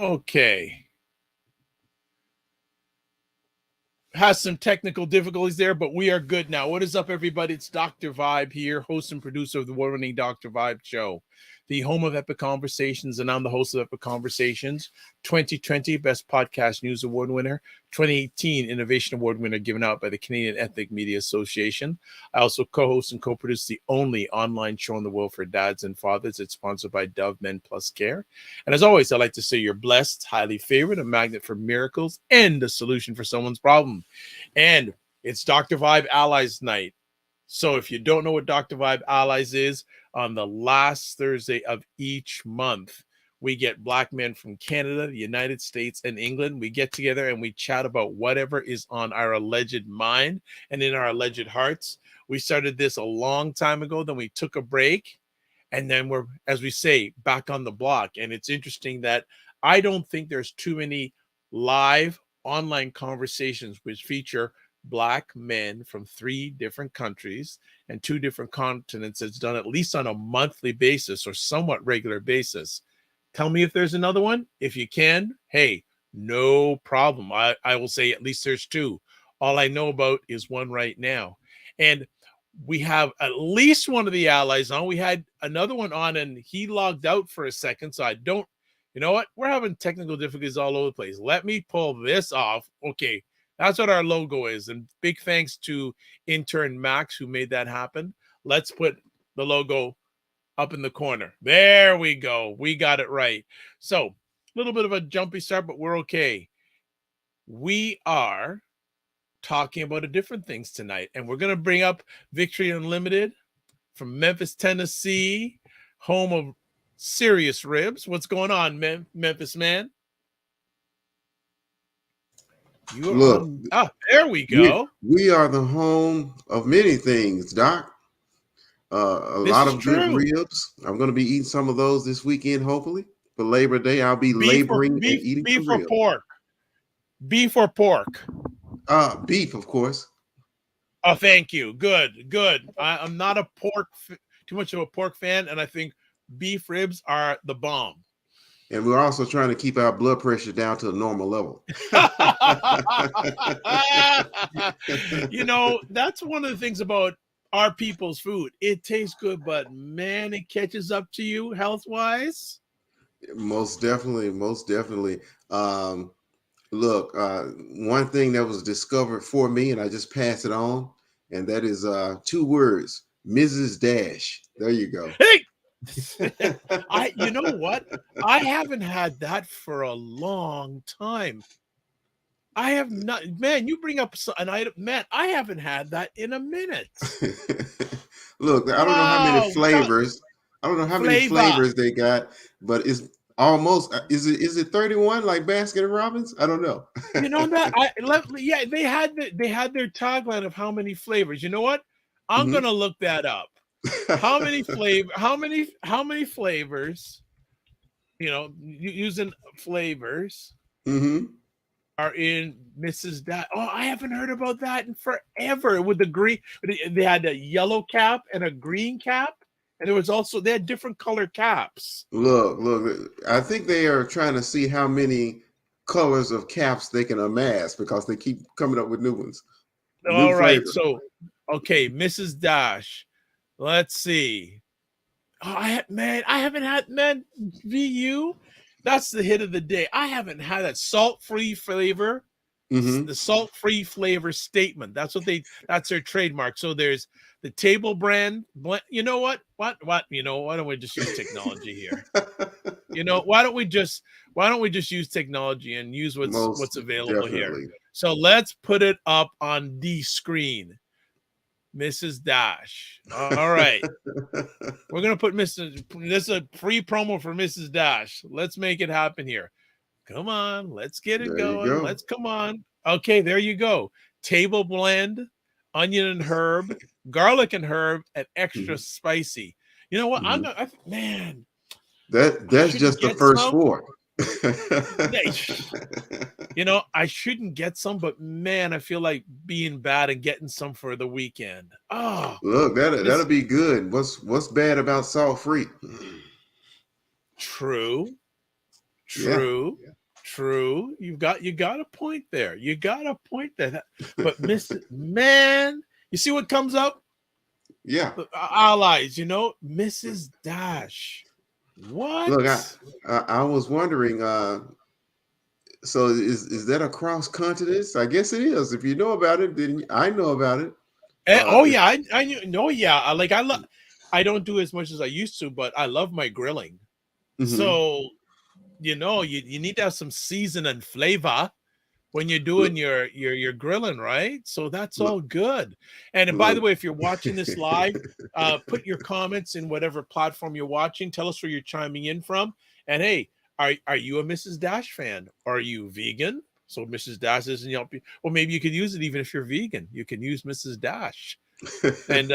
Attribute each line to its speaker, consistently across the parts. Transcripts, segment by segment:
Speaker 1: Okay. Has some technical difficulties there, but we are good now. What is up, everybody? It's Dr. Vibe here, host and producer of the award-winning Dr. Vibe Show, the home of Epic Conversations, and I'm the host of Epic Conversations, 2020 Best Podcast News Award winner, 2018 Innovation Award winner given out by the Canadian Ethnic Media Association. I also co-host and co-produce the only online show in the world for dads and fathers. It's sponsored by Dove Men Plus Care. And as always, I like to say you're blessed, highly favored, a magnet for miracles, and a solution for someone's problem. And it's Dr. Vibe Allies Night. So if you don't know what Dr. Vibe Allies is, on the last Thursday of each month, we get Black men from Canada, the United States, and England. We get together and we chat about whatever is on our alleged mind and in our alleged hearts. We started this a long time ago. Then we took a break. And then we're, as we say, back on the block. And it's interesting that I don't think there's too many live online conversations which feature Black men from 3 different countries and 2 different continents that's done at least on a monthly basis or somewhat regular basis. Tell me if there's another one. If you can, hey, no problem. I will say at least there's 2. All I know about is one right now. And we have at least one of the allies on. We had another one on and he logged out for a second. So I don't, you know what? We're having technical difficulties all over the place. Let me pull this off. Okay. That's what our logo is. And big thanks to intern Max who made that happen. Let's put the logo up in the corner. There we go. We got it right. So a little bit of a jumpy start, but we're okay. We are talking about a different things tonight, and we're going to bring up Victory Unlimited from Memphis, Tennessee, home of Serious Ribs. What's going on, Memphis man? You are
Speaker 2: Look,
Speaker 1: on. There we go.
Speaker 2: We are the home of many things, Doc. A lot of
Speaker 1: true.
Speaker 2: good ribs. I'm going to be eating some of those this weekend, hopefully. For Labor Day, I'll be laboring and eating
Speaker 1: beef
Speaker 2: some
Speaker 1: or
Speaker 2: ribs.
Speaker 1: pork. Beef or pork?
Speaker 2: Beef, of course.
Speaker 1: Oh, thank you. Good. I'm not a too much of a pork fan, and I think beef ribs are the bomb.
Speaker 2: And we're also trying to keep our blood pressure down to a normal level.
Speaker 1: You know, that's one of the things about our people's food. It tastes good, but man, it catches up to you health-wise.
Speaker 2: Most definitely. Look, one thing that was discovered for me, and I just pass it on, and that is 2 words: Mrs. Dash. There you go.
Speaker 1: Hey, you know what? I haven't had that for a long time. I have not, man. You bring up an item, man. I haven't had that in a minute.
Speaker 2: Look, I don't know how many flavors. I don't know how many flavors they got, but it's almost. Is it 31 like Baskin Robbins? I don't know.
Speaker 1: You know that yeah, they had their tagline of how many flavors. You know what? I'm gonna look that up. How many flavors? You know, using flavors. Are in Mrs. Dash. Oh, I haven't heard about that in forever. With the green, they had a yellow cap and a green cap, and there was also they had different color caps.
Speaker 2: Look! I think they are trying to see how many colors of caps they can amass because they keep coming up with new ones.
Speaker 1: All right, so okay, Mrs. Dash. Let's see. Oh, I haven't had VU. That's the hit of the day. I haven't had that salt-free flavor. The salt-free flavor statement. That's their trademark. So there's the table brand. You know what? You know, why don't we just use technology here? You know, why don't we just use technology and use what's available here? So let's put it up on the screen. Mrs. Dash. All right. We're going to put this is a free promo for Mrs. Dash. Let's make it happen here. Come on. Let's get it going. Let's come on. Okay, there you go. Table blend, onion and herb, garlic and herb, and extra spicy. You know what? Man.
Speaker 2: That's just the first 4.
Speaker 1: You know, I shouldn't get some, but man, I feel like being bad and getting some for the weekend. Oh,
Speaker 2: look, that'll be good. What's bad about salt free?
Speaker 1: True. True. Yeah. True. You got a point there. You got a point there. But man, you see what comes up?
Speaker 2: Yeah.
Speaker 1: Allies, Mrs. Dash. What?
Speaker 2: Look, I was wondering, so is that across continents? I guess it is. If you know about it, then I know about it.
Speaker 1: Yeah, I knew. No, yeah. I don't do as much as I used to, but I love my grilling. Mm-hmm. So, you need to have some season and flavor when you're doing your grilling, right? So that's all good. And by the way, if you're watching this live, put your comments in whatever platform you're watching. Tell us where you're chiming in from. And hey, are you a Mrs. Dash fan? Are you vegan? So Mrs. Dash isn't helping. Well, maybe you could use it even if you're vegan. You can use Mrs. Dash. And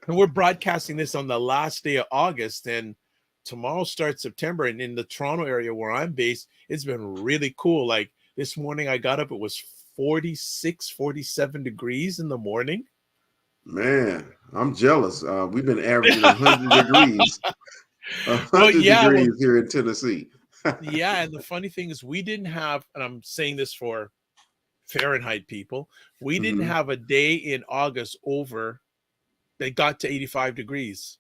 Speaker 1: we're broadcasting this on the last day of August, and tomorrow starts September. And in the Toronto area where I'm based, it's been really cool. Like this morning I got up, it was 46, 47 degrees in the morning.
Speaker 2: Man, I'm jealous. We've been averaging 100 degrees. 100 degrees here in Tennessee.
Speaker 1: Yeah, and the funny thing is we didn't have, and I'm saying this for Fahrenheit people, we didn't have a day in August that got to 85 degrees.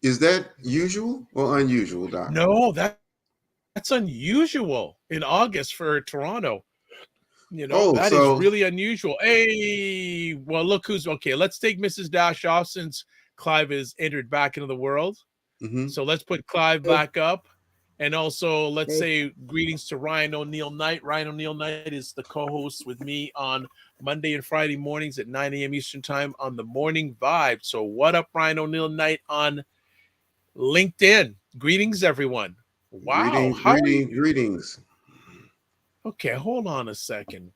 Speaker 2: Is that usual or unusual, Doc?
Speaker 1: No, that's unusual in August for Toronto. That is really unusual. Hey, well, look who's okay. Let's take Mrs. Dash off since Clive has entered back into the world. Mm-hmm. So let's put Clive back up. And also, let's say greetings to Ryan O'Neill Knight. Ryan O'Neill Knight is the co-host with me on Monday and Friday mornings at 9 a.m. Eastern Time on the Morning Vibe. So what up, Ryan O'Neill Knight on LinkedIn? Greetings, everyone. Wow.
Speaker 2: Greetings.
Speaker 1: Okay, hold on a second.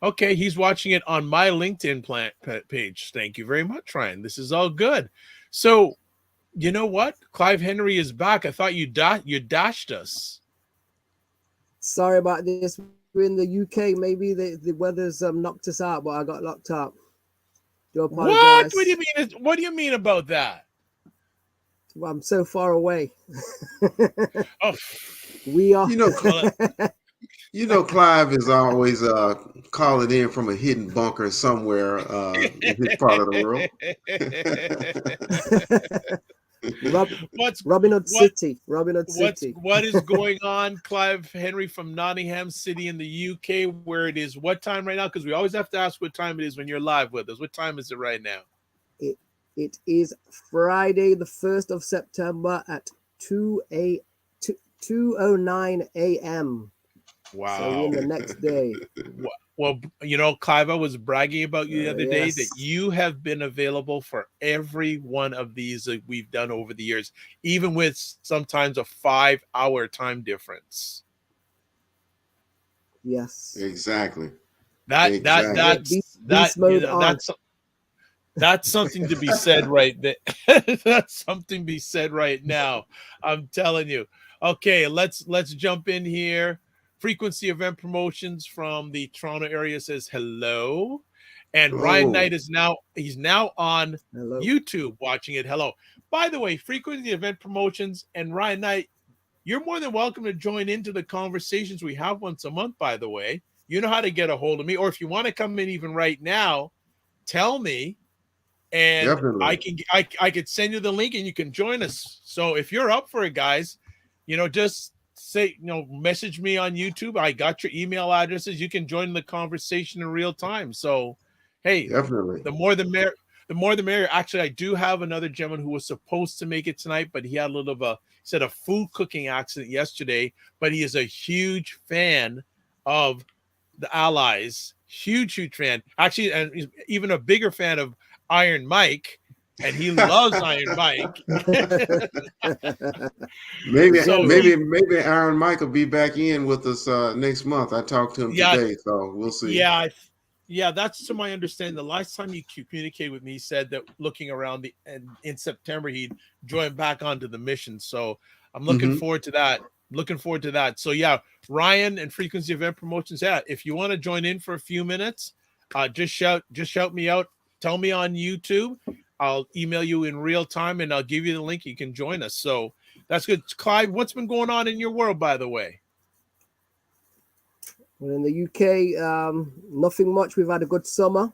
Speaker 1: Okay, he's watching it on my LinkedIn page. Thank you very much, Ryan. This is all good. So, you know what? Clive Henry is back. I thought you dashed us.
Speaker 3: Sorry about this. We're in the UK. Maybe the weather's knocked us out, but I got locked up. Do apologize.
Speaker 1: What? What do you mean? What do you mean about that?
Speaker 3: Well, I'm so far away.
Speaker 1: Oh,
Speaker 3: we are.
Speaker 2: Clive is always calling in from a hidden bunker somewhere in his part of the world.
Speaker 3: Robin Hood City.
Speaker 1: What is going on, Clive Henry from Nottingham City in the UK, where it is what time right now? Because we always have to ask what time it is when you're live with us. What time is it right now?
Speaker 3: It is Friday, the 1st of September at 2:09 a.m.
Speaker 1: Wow.
Speaker 3: So we're in the next day.
Speaker 1: Well, Clive, I was bragging about you the other day that you have been available for every one of these that we've done over the years, even with sometimes a 5-hour time difference.
Speaker 3: Yes.
Speaker 2: Exactly.
Speaker 1: That's something to be said right there. That's something to be said right now. I'm telling you. Okay, let's jump in here. Frequency Event Promotions from the Toronto area says hello. And Ryan Knight he's now on YouTube watching it. Hello. By the way, Frequency Event Promotions and Ryan Knight, you're more than welcome to join into the conversations we have once a month, by the way. You know how to get a hold of me. Or if you want to come in even right now, tell me. And definitely. I could send you the link and you can join us. So if you're up for it, guys, just message me on YouTube. I got your email addresses. You can join the conversation in real time. So, hey,
Speaker 2: definitely.
Speaker 1: The more the merrier. The more the merrier. Actually, I do have another gentleman who was supposed to make it tonight, but he had a little of a food cooking accident yesterday. But he is a huge fan of the Allies. Huge fan. Actually, and he's even a bigger fan of Iron Mike. And he loves Iron Mike.
Speaker 2: maybe Iron Mike will be back in with us next month. I talked to him today, so we'll see.
Speaker 1: Yeah, that's to my understanding. The last time he communicated with me, he said that looking around in September he'd join back onto the mission. So I'm looking forward to that. So yeah, Ryan and Frequency Event Promotions. Yeah, if you want to join in for a few minutes, just shout me out. Tell me on YouTube. I'll email you in real time and I'll give you the link. You can join us. So That's good. Clive, what's been going on in your world, by the way?
Speaker 3: Well, in the UK, nothing much. We've had a good summer.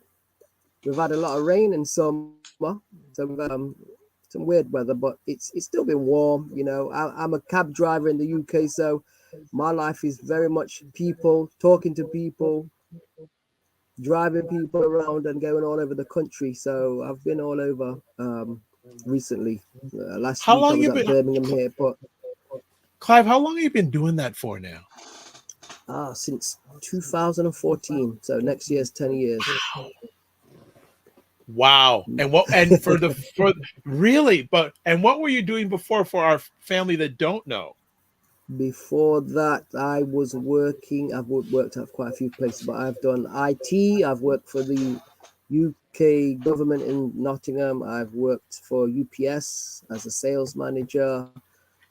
Speaker 3: We've had a lot of rain in summer, so we've had some weird weather, but it's still been warm. You know, I'm a cab driver in the UK, so my life is very much people, talking to people, driving people around and going all over the country. So I've been all over recently. Last
Speaker 1: How
Speaker 3: week
Speaker 1: long
Speaker 3: I was
Speaker 1: you
Speaker 3: at
Speaker 1: been,
Speaker 3: Birmingham here, but
Speaker 1: Clive? How long have you been doing that for now?
Speaker 3: since 2014. So next year's 10 years.
Speaker 1: Wow. And what? And for really? But and what were you doing before for our family that don't know?
Speaker 3: Before that, I was working. I've worked at quite a few places, but I've done IT. I've worked for the UK government in Nottingham. I've worked for UPS as a sales manager.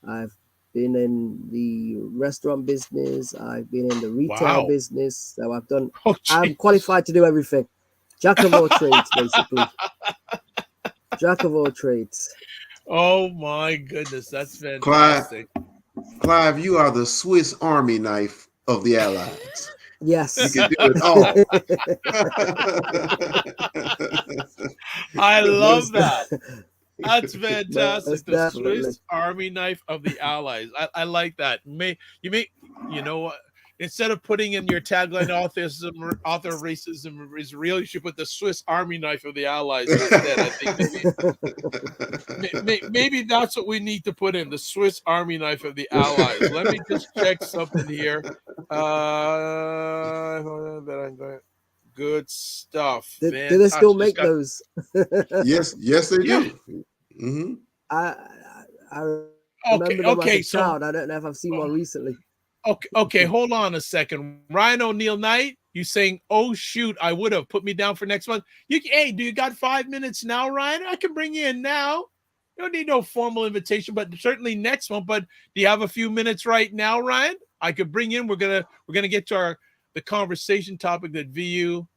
Speaker 3: I've been in the restaurant business. I've been in the retail business. So I've done. I'm qualified to do everything. Jack of all trades, basically. Jack of all trades.
Speaker 1: Oh my goodness, that's fantastic.
Speaker 2: Clive, you are the Swiss Army knife of the Allies.
Speaker 3: Yes.
Speaker 2: You can do it all.
Speaker 1: I love that. That's fantastic. The Swiss Army knife of the Allies. I like that. You know what? Instead of putting in your tagline, author of racism is real, you should put the Swiss Army knife of the Allies instead. I think maybe that's what we need to put in, the Swiss Army knife of the Allies. Let me just check something here. Good stuff.
Speaker 3: Do they still make those?
Speaker 2: Yes, they do. Mm-hmm.
Speaker 3: I remember them as a child. I don't know if I've seen one recently.
Speaker 1: Okay, hold on a second. Ryan O'Neill Knight, you saying, oh shoot, I would have put me down for next month. Hey, do you got 5 minutes now, Ryan? I can bring you in now. You don't need no formal invitation, but certainly next month. But do you have a few minutes right now, Ryan? I could bring in. We're gonna get to the conversation topic that VU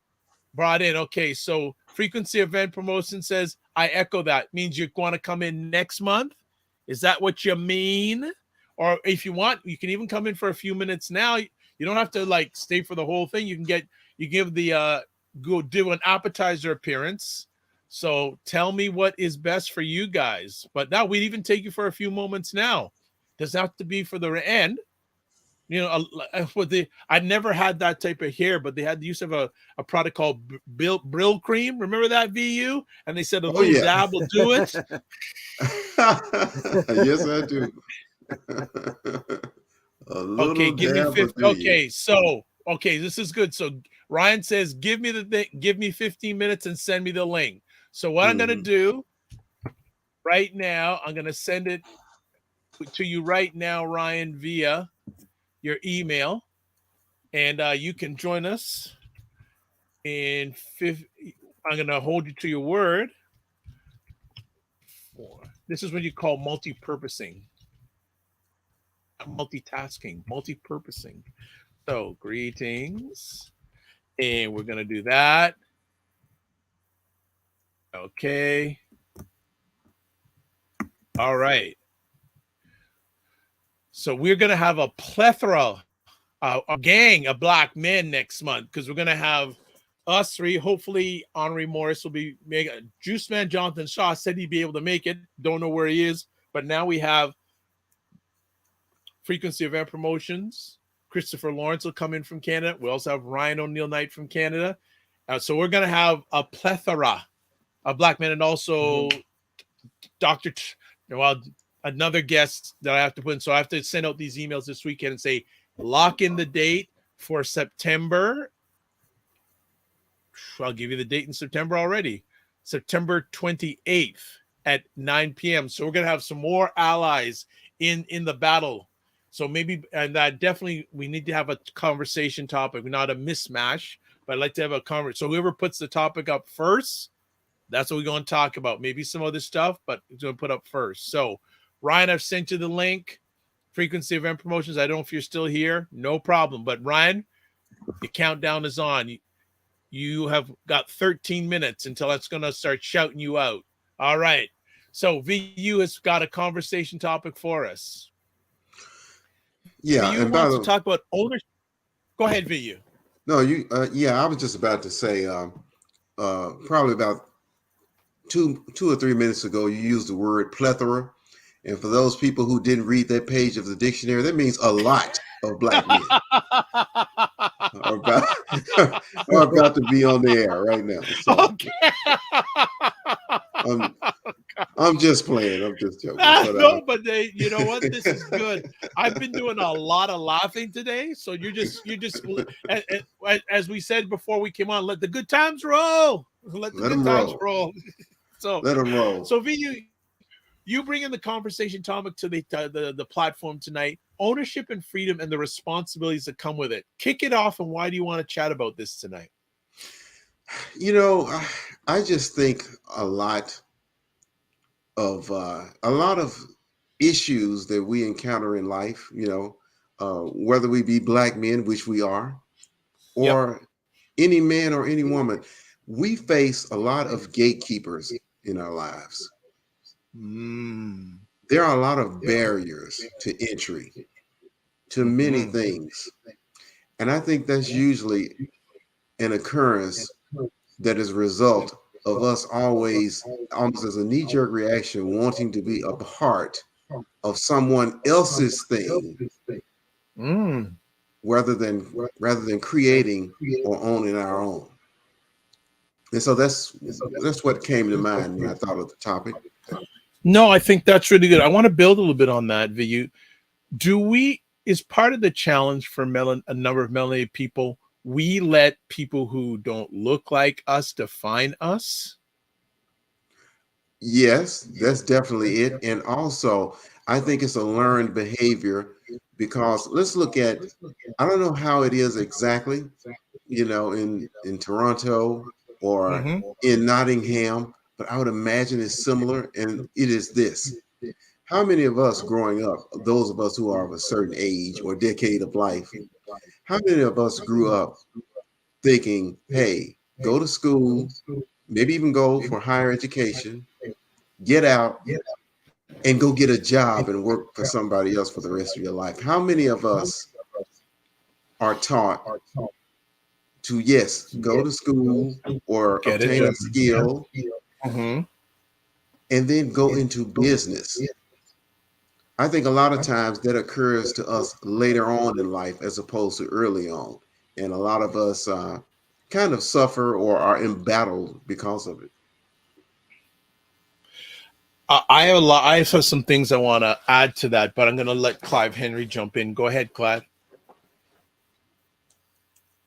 Speaker 1: brought in. Okay, so Frequency Event Promotion says, I echo that. Means you want to come in next month? Is that what you mean? Or if you want, you can even come in for a few minutes now. You don't have to like stay for the whole thing. You give the go do an appetizer appearance. So tell me what is best for you guys. But now we'd even take you for a few moments now. Doesn't have to be for the end. You know, I never had that type of hair, but they had the use of a product called Brill Cream. Remember that, VU? And they said a little dab will do it.
Speaker 2: Yes, I do.
Speaker 1: Okay, give me 50. Okay, this is good. So Ryan says, give me 15 minutes and send me the link. So what I'm gonna do right now, I'm gonna send it to you right now, Ryan, via your email, and you can join us in I'm gonna hold you to your word. This is what you call multi-purposing. Multitasking, multi-purposing. So greetings, and we're gonna do that. Okay. All right. So we're gonna have a plethora, a gang of black men next month, because we're gonna have us three. Hopefully, Henry Morris will be making. Juice Man Jonathan Shaw said he'd be able to make it. Don't know where he is, but now we have Frequency Event Promotions. Christopher Lawrence will come in from Canada. We also have Ryan O'Neill Knight from Canada. So we're going to have a plethora of black men, and also another guest that I have to put in. So I have to send out these emails this weekend and say, lock in the date for September. I'll give you the date in September already. September 28th at 9 p.m. So we're going to have some more allies in the battle. So maybe, and that definitely, we need to have a conversation topic, not a mismatch, but I'd like to have a conversation. So whoever puts the topic up first, that's what we're going to talk about. Maybe some other stuff, but it's going to put up first. So Ryan, I've sent you the link. Frequency Event Promotions. I don't know if you're still here. No problem. But Ryan, the countdown is on. You have got 13 minutes until that's going to start shouting you out. All right. So VU has got a conversation topic for us.
Speaker 2: Yeah,
Speaker 1: VU
Speaker 2: and by
Speaker 1: wants to
Speaker 2: the
Speaker 1: talk about ownership. Go ahead, VU.
Speaker 2: no, you yeah, I was just about to say probably about two or 3 minutes ago you used the word plethora. And for those people who didn't read that page of the dictionary, that means a lot of black men are about, are about to be on the air right now. So
Speaker 1: Okay.
Speaker 2: I'm just playing. I'm just joking. But
Speaker 1: No, but you know what? This is good. I've been doing a lot of laughing today, so you're just as we said before we came on, let the good times roll. Let the
Speaker 2: let
Speaker 1: good
Speaker 2: them
Speaker 1: times
Speaker 2: roll.
Speaker 1: roll. So,
Speaker 2: Let them roll.
Speaker 1: so V, you bring in the conversation topic to the platform tonight. Ownership and freedom and the responsibilities that come with it. Kick it off, and why do you want to chat about this tonight?
Speaker 2: You know, I just think a lot of issues that we encounter in life, you know, whether we be black men, which we are,
Speaker 1: Yep.
Speaker 2: or any man or any woman, we face a lot of gatekeepers in our lives. There are a lot of barriers to entry to many things. And I think that's usually an occurrence that is a result of us always, almost as a knee-jerk reaction, wanting to be a part of someone else's thing rather than creating or owning our own. And so that's what came to mind when I thought of the topic.
Speaker 1: No, I think that's really good. I want to build a little bit on that, VU. Is part of the challenge for a number of melanated people, we let people who don't look like us define us?
Speaker 2: Yes, that's definitely it. And also, I think it's a learned behavior because let's look at, I don't know how it is exactly, you know, in Toronto or in Nottingham, but I would imagine it's similar. And it is this. How many of us growing up, those of us who are of a certain age or decade of life, how many of us grew up thinking, hey, go to school, maybe even go for higher education, get out and go get a job and work for somebody else for the rest of your life? How many of us are taught to, yes, go to school or
Speaker 1: Get a
Speaker 2: obtain
Speaker 1: job.
Speaker 2: a skill and then go into business? I think a lot of times that occurs to us later on in life as opposed to early on. And a lot of us kind of suffer or are embattled because of it.
Speaker 1: I have a lot. I have some things I want to add to that, but I'm going to let Clive Henry jump in. Go ahead, Clive.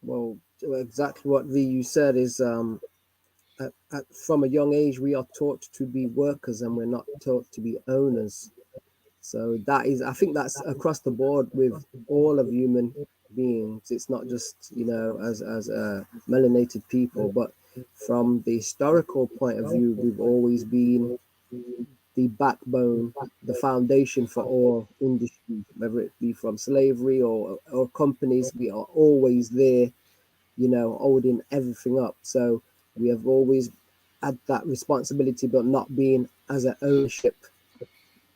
Speaker 3: Well, exactly what VU said is from a young age, we are taught to be workers and we're not taught to be owners. So that is, I think that's across the board with all of human beings. It's not just, you know, as melanated people, but from the historical point of view, we've always been the backbone, the foundation for all industries, whether it be from slavery or companies. We are always there, you know, holding everything up. So we have always had that responsibility, but not being as an ownership,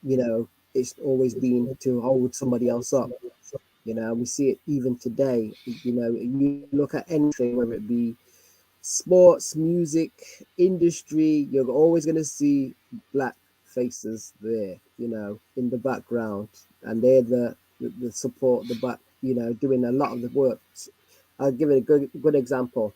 Speaker 3: you know, it's always been to hold somebody else up. You know, we see it even today. You know, you look at anything, whether it be sports, music, industry, you're always going to see black faces there, you know, in the background. And they're the support, the back, you know, doing a lot of the work. I'll give it a good example.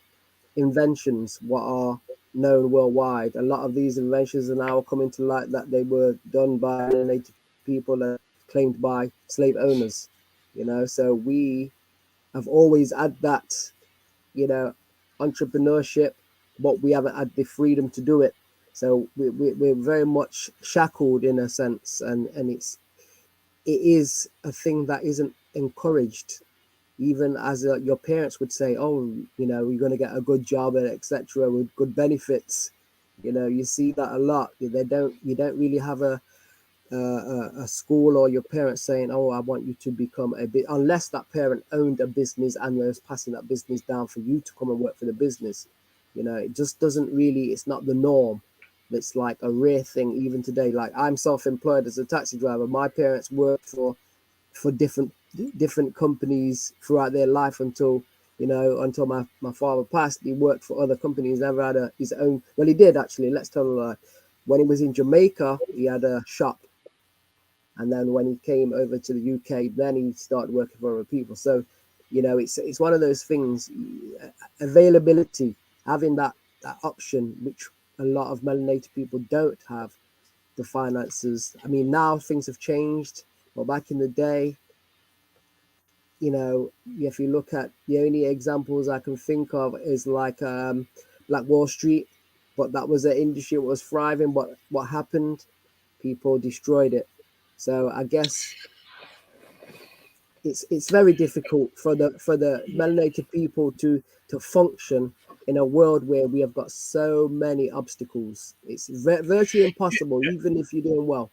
Speaker 3: Inventions, what are known worldwide. A lot of these inventions are now coming to light that they were done by native people and claimed by slave owners. You know, so we have always had that, you know, entrepreneurship, but we haven't had the freedom to do it. So we're very much shackled in a sense, and it is a thing that isn't encouraged. Even as your parents would say, oh, you know, you're going to get a good job and etc. with good benefits. You know, you see that a lot. You don't really have a school or your parents saying, oh, I want you to become a bit, unless that parent owned a business and was passing that business down for you to come and work for the business. You know, it just doesn't really, it's not the norm. That's like a rare thing even today. Like I'm self-employed as a taxi driver. My parents worked for different companies throughout their life until until my father passed. He worked for other companies, never had his own. Well, he did actually. Let's tell a lie. When he was in Jamaica, he had a shop, and then when he came over to the UK, then he started working for other people. So, it's one of those things. Availability, having that option, which a lot of melanated people don't have, the finances. I mean, now things have changed, but back in the day, if you look at the only examples I can think of is like Black Wall Street, but that was an industry that was thriving. But what happened? People destroyed it. So I guess it's very difficult for the melanated people to function in a world where we have got so many obstacles. It's virtually impossible, even if you're doing well.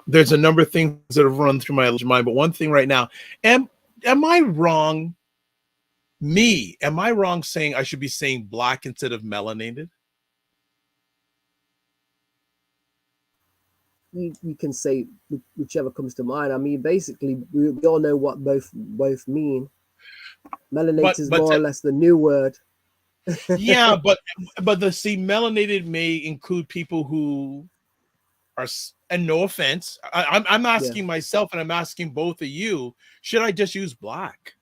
Speaker 1: There's a number of things that have run through my mind, but one thing right now, am I wrong? Am I wrong saying I should be saying black instead of melanated?
Speaker 3: You can say whichever comes to mind. I mean, basically, we all know what both mean. Melanated is more or less the new word.
Speaker 1: Yeah, but melanated may include people who are, and no offense, I'm asking myself, and I'm asking both of you, should I just use black?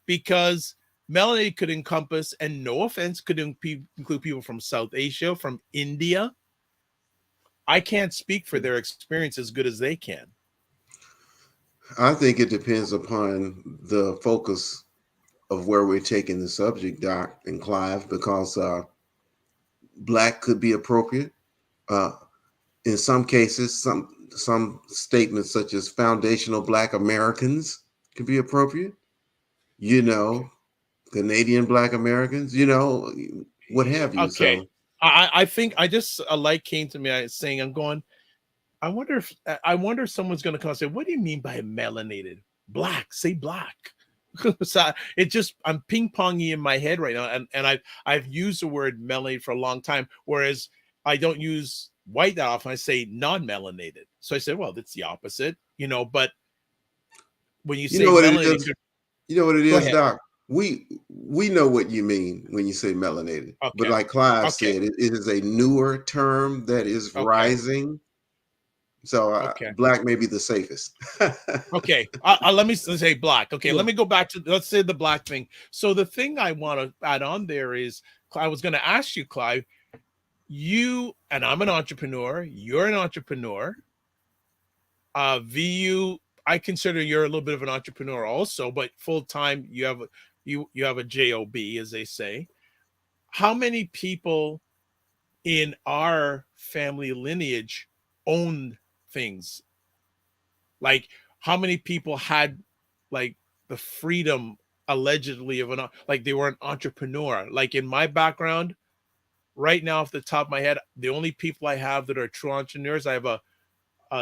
Speaker 1: Because melanated could encompass, and no offense, could include people from South Asia, from India. I can't speak for their experience as good as they can.
Speaker 2: I think it depends upon the focus of where we're taking the subject, Doc and Clive, because black could be appropriate. In some cases, some statements such as foundational Black Americans could be appropriate. Canadian Black Americans, what have you.
Speaker 1: Okay.
Speaker 2: So
Speaker 1: I think a light came to me saying, I'm going, I wonder if someone's going to come and say, what do you mean by melanated? Black, say black. So I'm ping-ponging in my head right now. And I've used the word melanated for a long time, whereas I don't use white that often. I say non-melanated. So I said, well, that's the opposite, but when you say melanated,
Speaker 2: you know what it is, Doc? We know what you mean when you say melanated. Okay. But like Clive said, it is a newer term that is rising. So black may be the safest.
Speaker 1: Okay. Let me say black. Okay. Yeah. Let me go back to, let's say the black thing. So the thing I want to add on there is, I was going to ask you, Clive, you, and I'm an entrepreneur, you're an entrepreneur. VU, I consider you're a little bit of an entrepreneur also, but full-time you have a job, as they say. How many people in our family lineage owned things? Like, how many people had like the freedom allegedly of like they were an entrepreneur? Like in my background right now, off the top of my head, the only people I have that are true entrepreneurs, I have a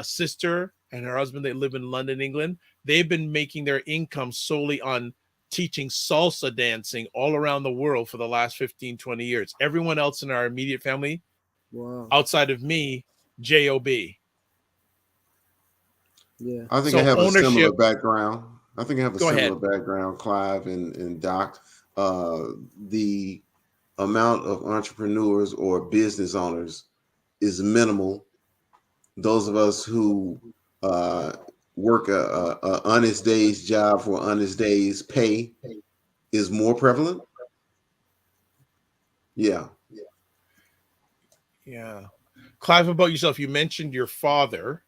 Speaker 1: sister and her husband. They live in London, England. They've been making their income solely on teaching salsa dancing all around the world for the last 15, 20 years. Everyone else in our immediate family, outside of me, job.
Speaker 3: Yeah,
Speaker 2: I think I have a similar background. Background, Clive and Doc. The amount of entrepreneurs or business owners is minimal. Those of us who work a honest day's job for honest day's pay is more prevalent. Yeah.
Speaker 1: Clive, about yourself, you mentioned your father.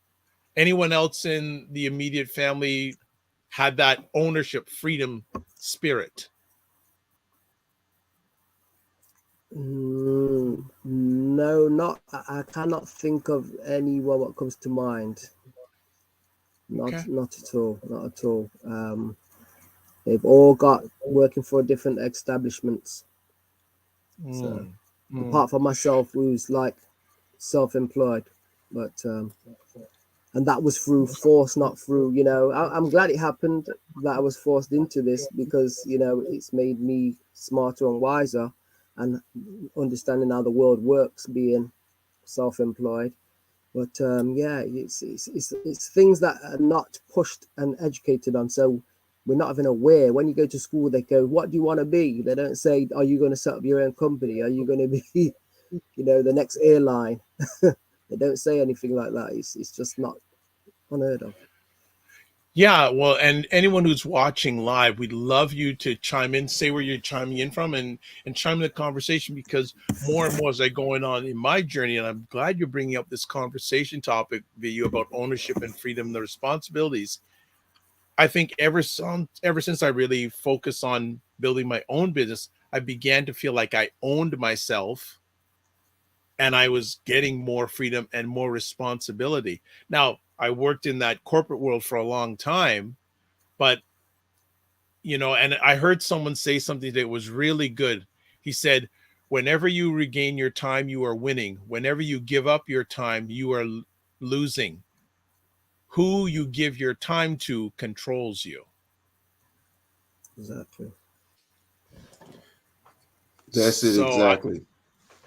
Speaker 1: Anyone else in the immediate family had that ownership, freedom spirit?
Speaker 3: No, I cannot think of anyone what comes to mind. Not at all. They've all got working for different establishments. So apart from myself, who's like self-employed, but and that was through force, not through, I'm glad it happened that I was forced into this, because it's made me smarter and wiser. and understanding how the world works, being self-employed. But yeah, it's things that are not pushed and educated on. So we're not even aware. When you go to school, they go, "What do you want to be?" They don't say, "Are you going to set up your own company? Are you going to be, the next airline?" They don't say anything like that. It's just not unheard of.
Speaker 1: Yeah, well, and anyone who's watching live, we'd love you to chime in, say where you're chiming in from, and chime in the conversation, because more and more as I going on in my journey, and I'm glad you're bringing up this conversation topic, VU, about ownership and freedom and the responsibilities. I think ever since I really focused on building my own business, I began to feel like I owned myself, and I was getting more freedom and more responsibility. Now, I worked in that corporate world for a long time, but and I heard someone say something that was really good. He said, whenever you regain your time, you are winning. Whenever you give up your time, you are losing. Who you give your time to controls you.
Speaker 3: Exactly.
Speaker 2: That's it, exactly.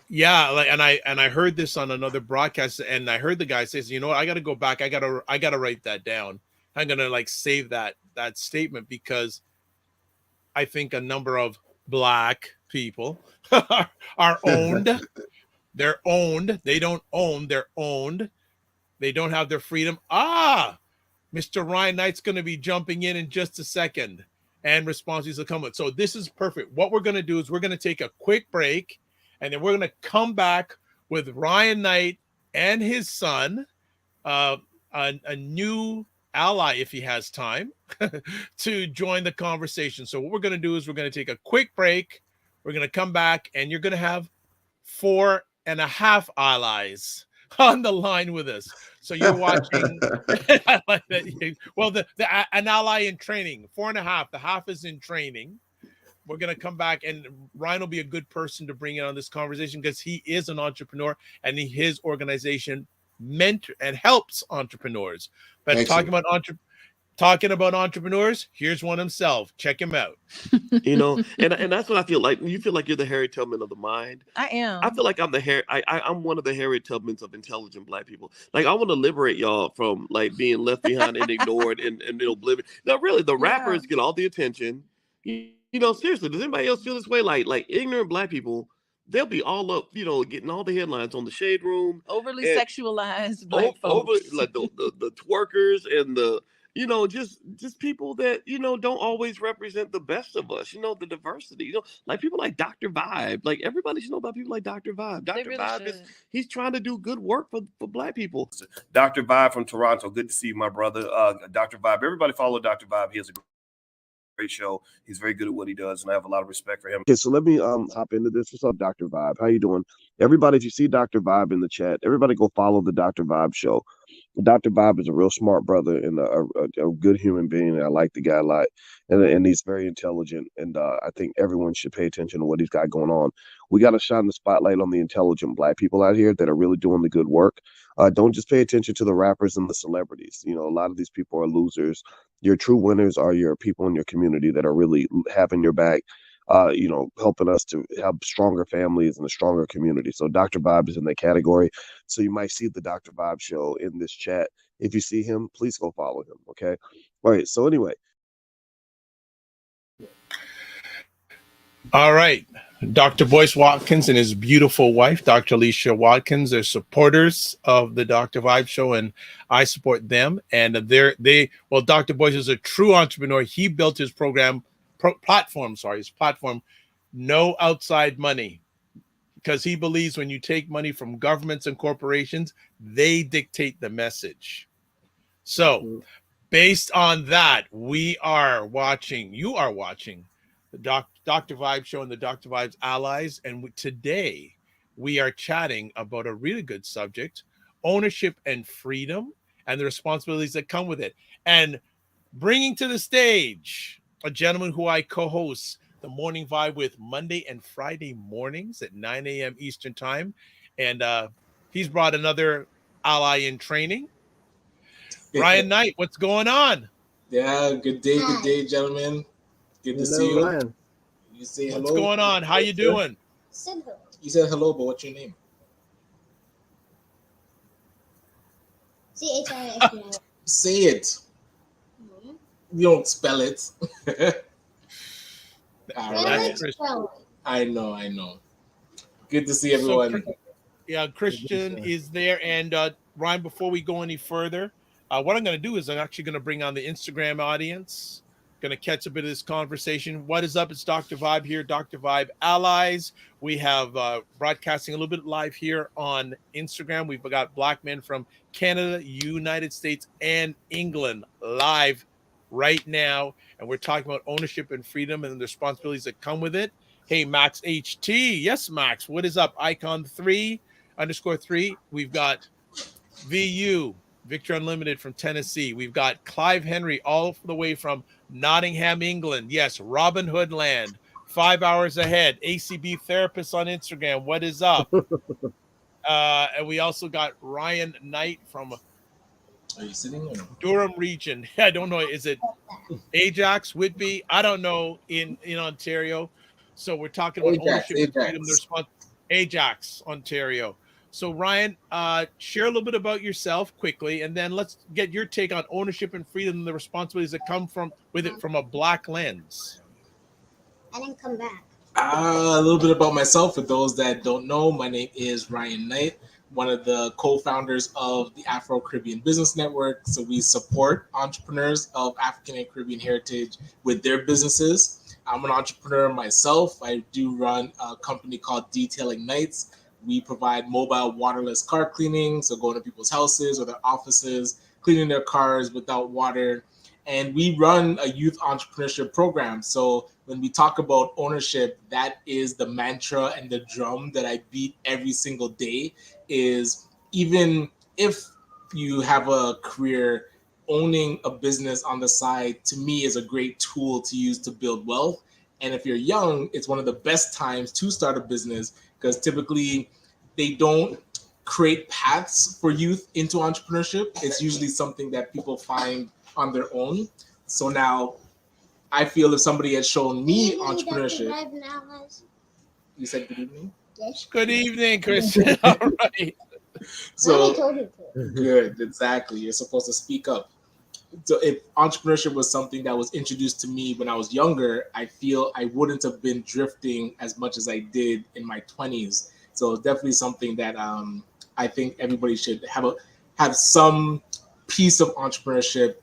Speaker 1: Yeah, like, and I heard this on another broadcast, and I heard the guy says, "You know what? I got to go back. I gotta write that down. I'm gonna like save that statement, because I think a number of Black people are owned. They're owned. They don't own. They're owned. They don't have their freedom. Mr. Ryan Knight's going to be jumping in just a second, and responses will come with. So this is perfect. What we're going to do is we're going to take a quick break, and then we're going to come back with Ryan Knight and his son, a new ally, if he has time, to join the conversation. So what we're going to do is we're going to take a quick break. We're going to come back, and you're going to have 4.5 allies on the line with us. So you're watching. I like that. Well, an ally in training, 4.5. The half is in training. We're going to come back, and Ryan will be a good person to bring in on this conversation, because he is an entrepreneur, and his organization mentor and helps entrepreneurs. But
Speaker 2: Excellent.
Speaker 1: talking about entrepreneurs, here's one himself. Check him out.
Speaker 4: And that's what I feel like. You feel like you're the Harriet Tubman of the mind.
Speaker 5: I am.
Speaker 4: I feel like I'm I'm one of the Harriet Tubmans of intelligent Black people. Like, I want to liberate y'all from like being left behind and ignored and oblivion. No, really, the rappers get all the attention. Seriously, does anybody else feel this way? Like ignorant Black people, they'll be all up, getting all the headlines on the Shade Room.
Speaker 5: Overly sexualized Black folks.
Speaker 4: Like the twerkers and the just people that don't always represent the best of us. The diversity. Like people like Dr. Vibe. Like everybody should know about people like Dr. Vibe. Dr.
Speaker 5: Really
Speaker 4: Vibe he's trying to do good work for Black people. Dr. Vibe from Toronto. Good to see you, my brother. Dr. Vibe. Everybody follow Dr. Vibe. He has a great show. He's very good at what he does, and I have a lot of respect for him. Okay, so let me hop into this. What's up, Dr. Vibe? How you doing? Everybody, if you see Dr. Vibe in the chat, everybody go follow the Dr. Vibe show. Dr. Vibe is a real smart brother and a good human being. I like the guy a lot, and he's very intelligent. And I think everyone should pay attention to what he's got going on. We got to shine the spotlight on the intelligent Black people out here that are really doing the good work. Don't just pay attention to the rappers and the celebrities. A lot of these people are losers. Your true winners are your people in your community that are really having your back. Helping us to have stronger families and a stronger community. So Dr. Vibe is in that category. So you might see the Dr. Vibe show in this chat. If you see him, please go follow him. Okay. All right. So anyway.
Speaker 1: All right. Dr. Boyce Watkins and his beautiful wife, Dr. Alicia Watkins, are supporters of the Dr. Vibe show, and I support them. And Dr. Boyce is a true entrepreneur. He built his platform, no outside money, because he believes when you take money from governments and corporations, they dictate the message. So based on that, you are watching the Dr. Vibe show and the Dr. Vibe's allies. And today we are chatting about a really good subject: ownership and freedom and the responsibilities that come with it. And bringing to the stage a gentleman who I co-host the Morning Vibe with Monday and Friday mornings at 9 a.m. Eastern time. And he's brought another ally in training. Ryan Knight, what's going on?
Speaker 6: Yeah, good day, gentlemen. Good to see you.
Speaker 3: Ryan.
Speaker 6: You say hello.
Speaker 1: What's going on? How you doing?
Speaker 6: Said hello.
Speaker 7: You said hello, but what's your name?
Speaker 6: CHISUI.
Speaker 7: Say it. You don't spell it. All
Speaker 1: Well,
Speaker 7: right.
Speaker 1: that's Chris.
Speaker 7: I know. Good to see
Speaker 1: So,
Speaker 7: everyone.
Speaker 1: Yeah, Christian is there. And Ryan, before we go any further, what I'm going to do is I'm actually going to bring on the Instagram audience. Going to catch a bit of this conversation. What is up? It's Dr. Vibe here, Dr. Vibe Allies. We have broadcasting a little bit live here on Instagram. We've got black men from Canada, United States, and England live right now. And we're talking about ownership and freedom and the responsibilities that come with it. Hey, Max HT. Yes, Max. What is up? Icon3_3. We've got VU, Victor Unlimited from Tennessee. We've got Clive Henry all the way from Nottingham, England. Yes, Robin Hood Land. 5 hours ahead. ACB Therapist on Instagram. What is up? And we also got Ryan Knight from
Speaker 7: Are you sitting or?
Speaker 1: Durham region. I don't know. Is it Ajax, Whitby? I don't know in Ontario. So we're talking about ownership and freedom. Ajax, Ontario. So Ryan, share a little bit about yourself quickly, and then let's get your take on ownership and freedom and the responsibilities that come with it from a black lens.
Speaker 6: And then come back.
Speaker 7: A little bit about myself. For those that don't know, my name is Ryan Knight, one of the co-founders of the Afro-Caribbean Business Network. So we support entrepreneurs of African and Caribbean heritage with their businesses. I'm an entrepreneur myself. I do run a company called Detailing Nights. We provide mobile waterless car cleaning, so going to people's houses or their offices, cleaning their cars without water. And we run a youth entrepreneurship program. So when we talk about ownership, that is the mantra and the drum that I beat every single day. Is even if you have a career, owning a business on the side, to me, is a great tool to use to build wealth. And if you're young, it's one of the best times to start a business, because typically they don't create paths for youth into entrepreneurship. It's usually something that people find on their own. So now I feel if somebody had shown me entrepreneurship. You said good evening?
Speaker 6: Yes.
Speaker 1: Good evening, Christian. All right.
Speaker 7: So
Speaker 6: told you to.
Speaker 7: good, exactly. You're supposed to speak up. So if entrepreneurship was something that was introduced to me when I was younger, I feel I wouldn't have been drifting as much as I did in my 20s. So it's definitely something that I think everybody should have some piece of entrepreneurship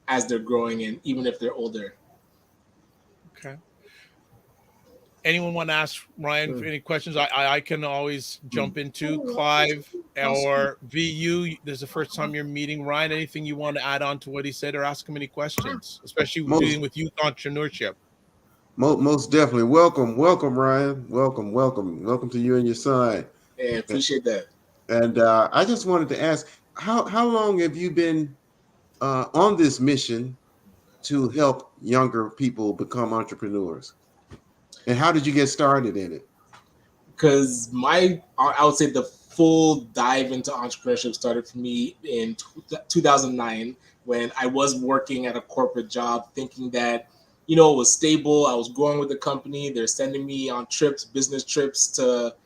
Speaker 7: as they're growing in, even if they're older.
Speaker 1: Okay. Anyone want to ask Ryan any questions? I can always jump into Clive or VU. This is the first time you're meeting Ryan. Anything you want to add on to what he said or ask him any questions, especially dealing with youth entrepreneurship?
Speaker 2: Most definitely. Welcome, Ryan. Welcome to you and your son.
Speaker 7: Yeah, appreciate that.
Speaker 2: And I just wanted to ask, how long have you been on this mission to help younger people become entrepreneurs? And how did you get started in it?
Speaker 7: Because I would say the full dive into entrepreneurship started for me in 2009, when I was working at a corporate job, thinking that, it was stable. I was growing with the company. They're sending me on trips, business trips to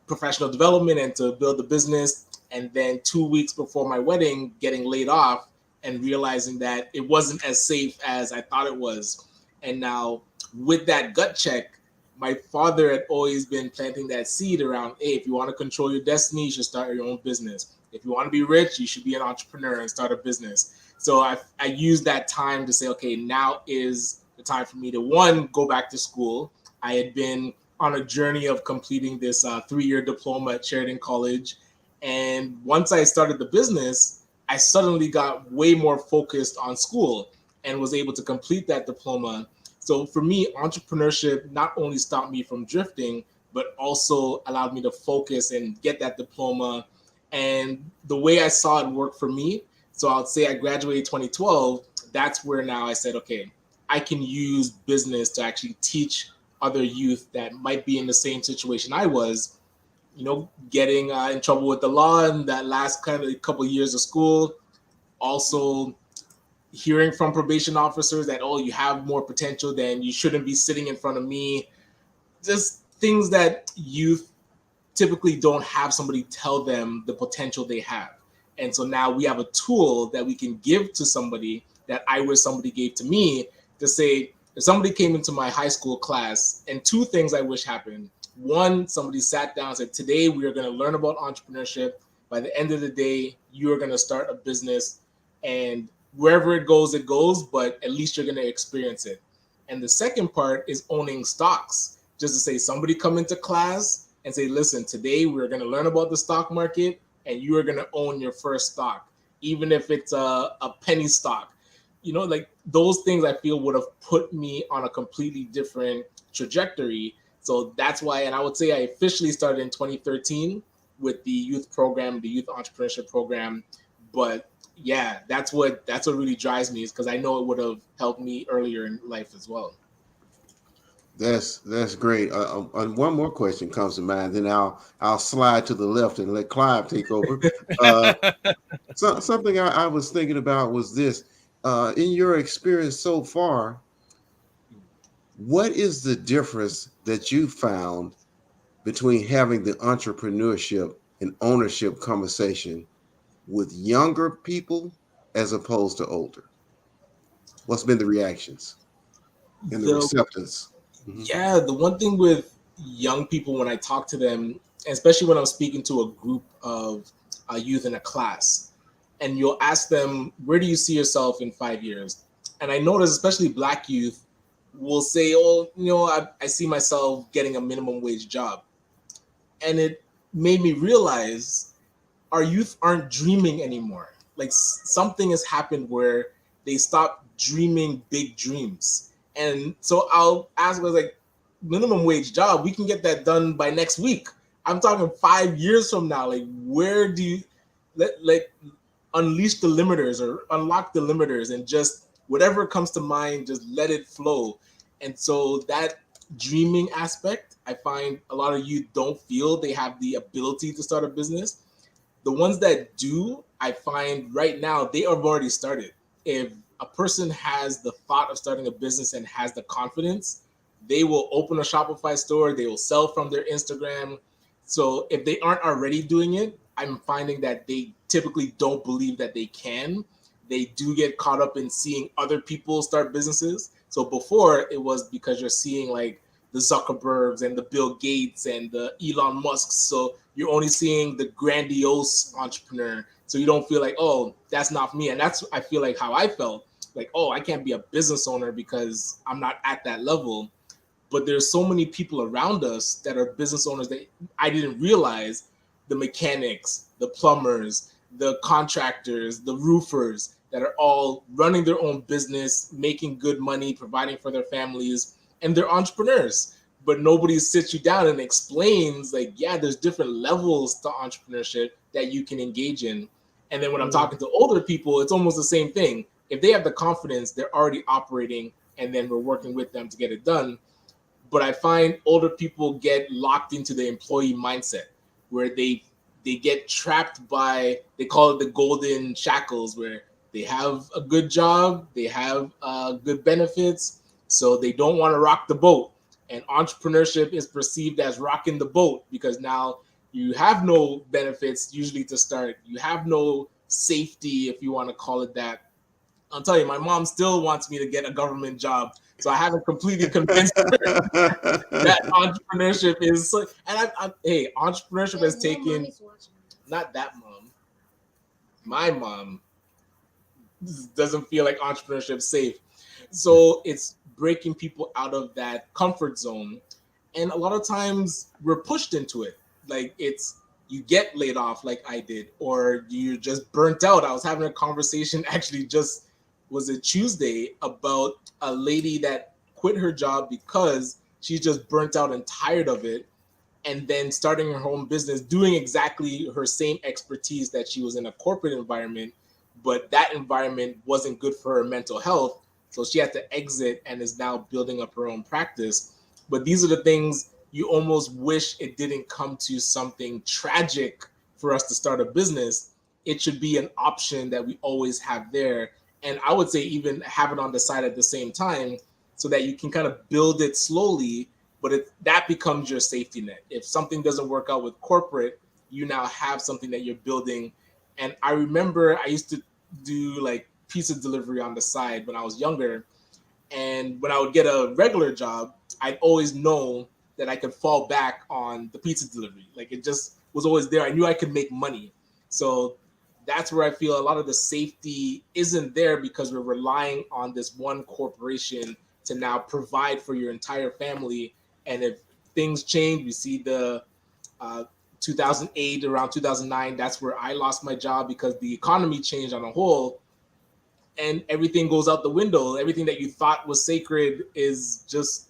Speaker 7: professional development and to build the business. And then 2 weeks before my wedding, getting laid off and realizing that it wasn't as safe as I thought it was. And now with that gut check, my father had always been planting that seed around, hey, if you want to control your destiny, you should start your own business. If you want to be rich, you should be an entrepreneur and start a business. So I used that time to say, okay, now is the time for me to, one, go back to school. I had been on a journey of completing this 3-year diploma at Sheridan College. And once I started the business, I suddenly got way more focused on school and was able to complete that diploma. So for me, entrepreneurship not only stopped me from drifting, but also allowed me to focus and get that diploma. And the way I saw it work for me, so I'll say I graduated 2012, that's where now I said, okay, I can use business to actually teach other youth that might be in the same situation I was, getting in trouble with the law in that last kind of couple of years of school. Also hearing from probation officers that, oh, you have more potential, than you shouldn't be sitting in front of me. Just things that youth typically don't have somebody tell them the potential they have. And so now we have a tool that we can give to somebody that I wish somebody gave to me to say, if somebody came into my high school class, and two things I wish happened. One, somebody sat down and said, today we are going to learn about entrepreneurship. By the end of the day, you are going to start a business, and wherever it goes, but at least you're going to experience it. And the second part is owning stocks. Just to say, somebody come into class and say, listen, today we're going to learn about the stock market, and you are going to own your first stock, even if it's a penny stock. You know, like those things I feel would have put me on a completely different trajectory. So that's why, and I would say I officially started in 2013 with the youth program, the youth entrepreneurship program. But yeah, that's what really drives me, is because I know it would have helped me earlier in life as well.
Speaker 2: That's great. And one more question comes to mind, then I'll slide to the left and let Clive take over. Something I was thinking about was this. In your experience so far, what is the difference that you found between having the entrepreneurship and ownership conversation with younger people as opposed to older? What's been the reactions and the acceptance?
Speaker 7: Yeah, the one thing with young people, when I talk to them, especially when I'm speaking to a group of youth in a class, and you'll ask them, where do you see yourself in 5 years? And I notice, especially Black youth, will say, oh, I see myself getting a minimum wage job. And it made me realize our youth aren't dreaming anymore. Like something has happened where they stopped dreaming big dreams. And so I'll ask, like, minimum wage job, we can get that done by next week. I'm talking 5 years from now. Like, where do you unleash the limiters or unlock the limiters, and just whatever comes to mind, just let it flow. And so that dreaming aspect, I find a lot of youth don't feel they have the ability to start a business. The ones that do, I find right now, they have already started. If a person has the thought of starting a business and has the confidence, they will open a Shopify store, they will sell from their Instagram. So if they aren't already doing it, I'm finding that they typically don't believe that they can. They do get caught up in seeing other people start businesses. So before, it was because you're seeing like the Zuckerbergs and the Bill Gates and the Elon Musks. So you're only seeing the grandiose entrepreneur. So you don't feel like, oh, that's not me. And that's, I feel like, how I felt. Like, oh, I can't be a business owner because I'm not at that level. But there's so many people around us that are business owners that I didn't realize. The mechanics, the plumbers, the contractors, the roofers that are all running their own business, making good money, providing for their families, and they're entrepreneurs. But nobody sits you down and explains, like, yeah, there's different levels to entrepreneurship that you can engage in. And then when I'm talking to older people, it's almost the same thing. If they have the confidence, they're already operating, and then we're working with them to get it done. But I find older people get locked into the employee mindset, where they get trapped by, they call it the golden shackles, where they have a good job, they have good benefits, so they don't want to rock the boat. And entrepreneurship is perceived as rocking the boat, because now you have no benefits usually to start. You have no safety, if you want to call it that. I'll tell you, my mom still wants me to get a government job. So I haven't completely convinced her that entrepreneurship is. And hey, entrepreneurship has taken, not that mom, my mom doesn't feel like entrepreneurship is safe. So it's breaking people out of that comfort zone. And a lot of times we're pushed into it. Like you get laid off like I did, or you're just burnt out. I was having a conversation actually was it Tuesday about a lady that quit her job because she's just burnt out and tired of it, and then starting her own business, doing exactly her same expertise that she was in a corporate environment, but that environment wasn't good for her mental health. So she had to exit and is now building up her own practice. But these are the things you almost wish it didn't come to something tragic for us to start a business. It should be an option that we always have there. And I would say even have it on the side at the same time, so that you can kind of build it slowly but that becomes your safety net. If something doesn't work out with corporate, you now have something that you're building. And I remember I used to do like pizza delivery on the side when I was younger. And when I would get a regular job, I'd always know that I could fall back on the pizza delivery. Like it just was always there. I knew I could make money. So that's where I feel a lot of the safety isn't there, because we're relying on this one corporation to now provide for your entire family. And if things change, we see the 2008, around 2009, that's where I lost my job because the economy changed on a whole, and everything goes out the window. Everything that you thought was sacred is just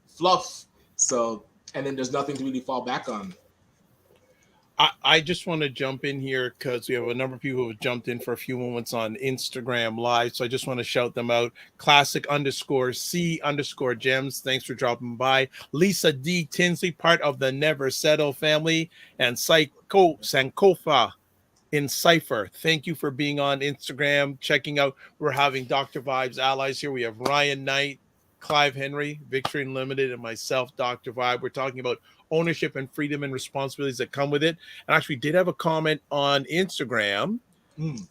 Speaker 7: fluff. So, and then there's nothing to really fall back on.
Speaker 1: I just want to jump in here because we have a number of people who have jumped in for a few moments on Instagram Live. So I just want to shout them out. Classic_C_gems. Thanks for dropping by. Lisa D. Tinsley, part of the Never Settle family. And Psycho Sankofa in Cypher. Thank you for being on Instagram, checking out. We're having Dr. Vibes allies here. We have Ryan Knight, Clive Henry, Victory Unlimited, and myself, Dr. Vibe. We're talking about ownership and freedom and responsibilities that come with it. And actually did have a comment on Instagram.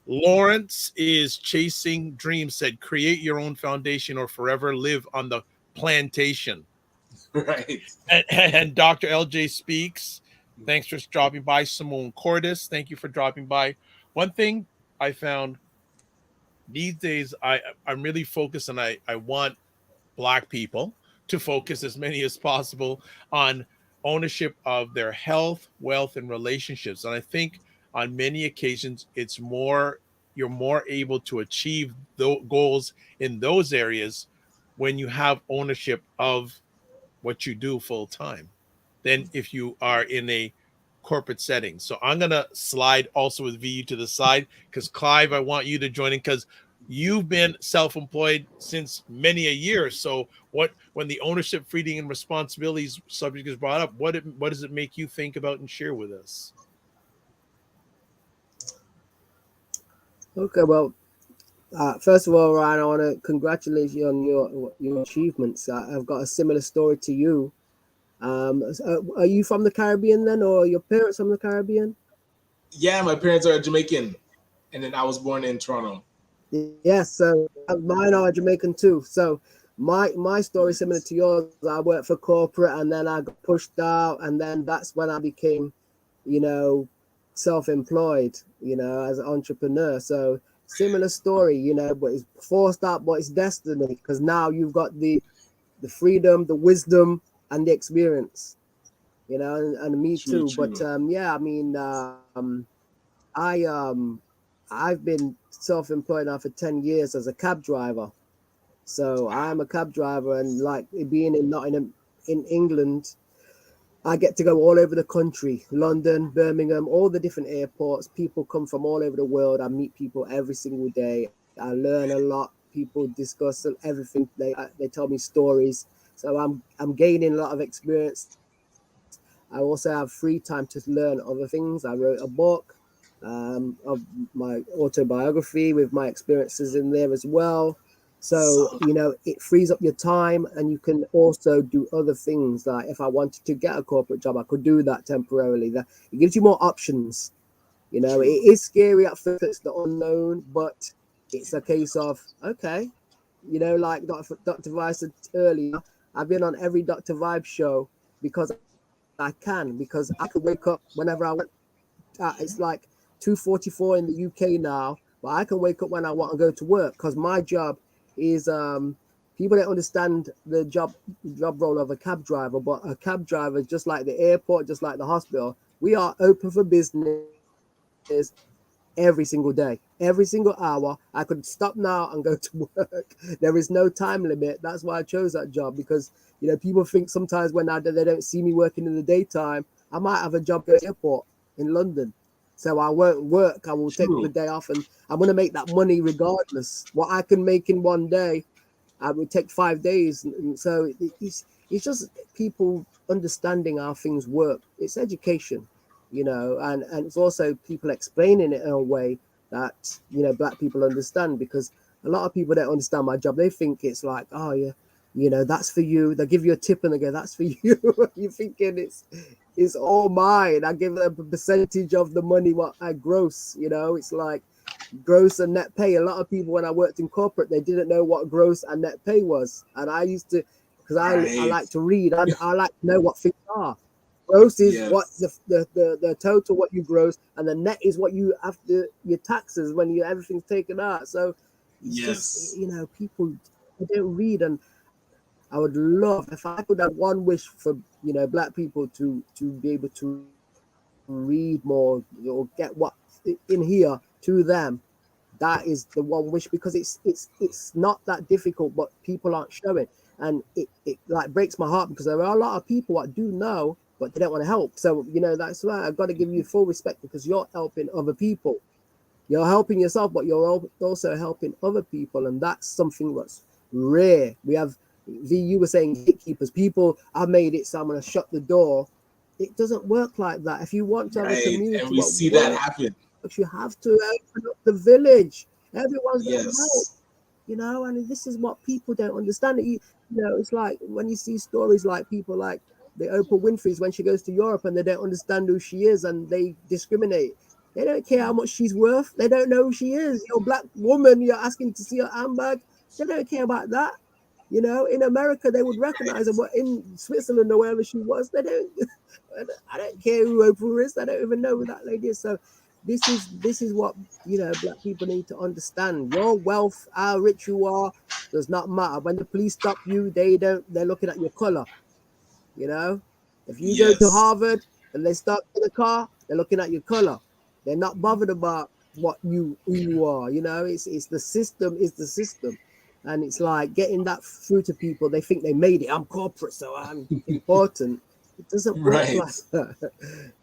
Speaker 1: Lawrence is chasing dreams, said, create your own foundation or forever live on the plantation.
Speaker 7: Right.
Speaker 1: And Dr. LJ Speaks. Thanks for dropping by. Simone Cordis, thank you for dropping by. One thing I found these days, I'm really focused, and I want Black people to focus as many as possible on ownership of their health, wealth, and relationships. And I think on many occasions, you're more able to achieve the goals in those areas when you have ownership of what you do full time than if you are in a corporate setting. So I'm going to slide also with VU to the side, because Clive, I want you to join in, because you've been self-employed since many a year. So when the ownership, freedom, and responsibilities subject is brought up, what does it make you think about and share with us?
Speaker 3: Okay, well, first of all, Ryan, I want to congratulate you on your achievements. I've got a similar story to you. Are you from the Caribbean then, or are your parents from the Caribbean?
Speaker 7: Yeah, my parents are Jamaican, and then I was born in Toronto.
Speaker 3: Yes, so mine are Jamaican too. So my story is similar to yours. I worked for corporate, and then I got pushed out, and then that's when I became, self-employed, as an entrepreneur. So similar story, but it's forced out, but it's destiny, because now you've got the freedom, the wisdom, and the experience, and me too. But yeah, I mean, I've been self-employed now for 10 years as a cab driver. So I'm a cab driver, and like being in Nottingham in England, I get to go all over the country, London, Birmingham, all the different airports. People come from all over the world. I meet people every single day. I learn a lot. People discuss everything. They tell me stories. So I'm gaining a lot of experience. I also have free time to learn other things. I wrote a book of my autobiography with my experiences in there as well. So, it frees up your time, and you can also do other things. Like if I wanted to get a corporate job, I could do that temporarily. That it gives you more options. It is scary at first, it's the unknown, but it's a case of, okay, like Dr. Vibe said earlier, I've been on every Dr. Vibe show because I can wake up whenever I want. It's like 2:44 in the UK now, but I can wake up when I want to go to work, because my job is people don't understand the job role of a cab driver, but a cab driver, just like the airport, just like the hospital, we are open for business every single day, every single hour. I could stop now and go to work. There is no time limit. That's why I chose that job, because people think sometimes when they don't see me working in the daytime, I might have a job at the airport in London. So I won't work. I will take the day off, and I'm going to make that money regardless. What I can make in one day, I would take 5 days. And so it's just people understanding how things work. It's education, and it's also people explaining it in a way that, Black people understand, because a lot of people don't understand my job. They think it's like, oh yeah, You know, that's for you. They'll give you a tip and they go, that's for you. You're thinking it's all mine. I give them a percentage of the money what I gross. You know, it's like gross and net pay. A lot of people, when I worked in corporate, they didn't know what gross and net pay was. And I used to, because I like to read, I like to know what things are. Gross is what the total what you gross, and the net is what you have to your taxes when you everything's taken out. So it's just, you know, people, they don't read. And I would love, if I could have one wish for, you know, Black people to be able to read more or get what in here to them. That is the one wish, because it's not that difficult, but people aren't showing. And it like breaks my heart, because there are a lot of people that do know, but they don't want to help. So, you know, that's why I've got to give you full respect, because you're helping other people. You're helping yourself, but you're also helping other people. And that's something that's rare. We have, you were saying gatekeepers. People, I made it, so I'm going to shut the door. It doesn't work like that. If you want to have a community,
Speaker 7: and we see that happen.
Speaker 3: You have to open up the village. Everyone's going to help. You know, and this is what people don't understand. You know, it's like when you see stories like people like the Oprah Winfrey's, when she goes to Europe and they don't understand who she is and they discriminate. They don't care how much she's worth. They don't know who she is. You're a Black woman, you're asking to see her handbag. They don't care about that. You know, in America, they would recognize her, but in Switzerland or wherever she was, they don't. I don't care who Oprah is. I don't even know who that lady is. So this is what, you know, Black people need to understand. Your wealth, how rich you are, does not matter. When the police stop you, they're looking at your color. You know, if you go to Harvard and they stop in the car, they're looking at your color. They're not bothered about who you are. You know, it's the system is the system. And it's like getting that through to people. They think they made it. I'm corporate, so I'm important. It doesn't work like that,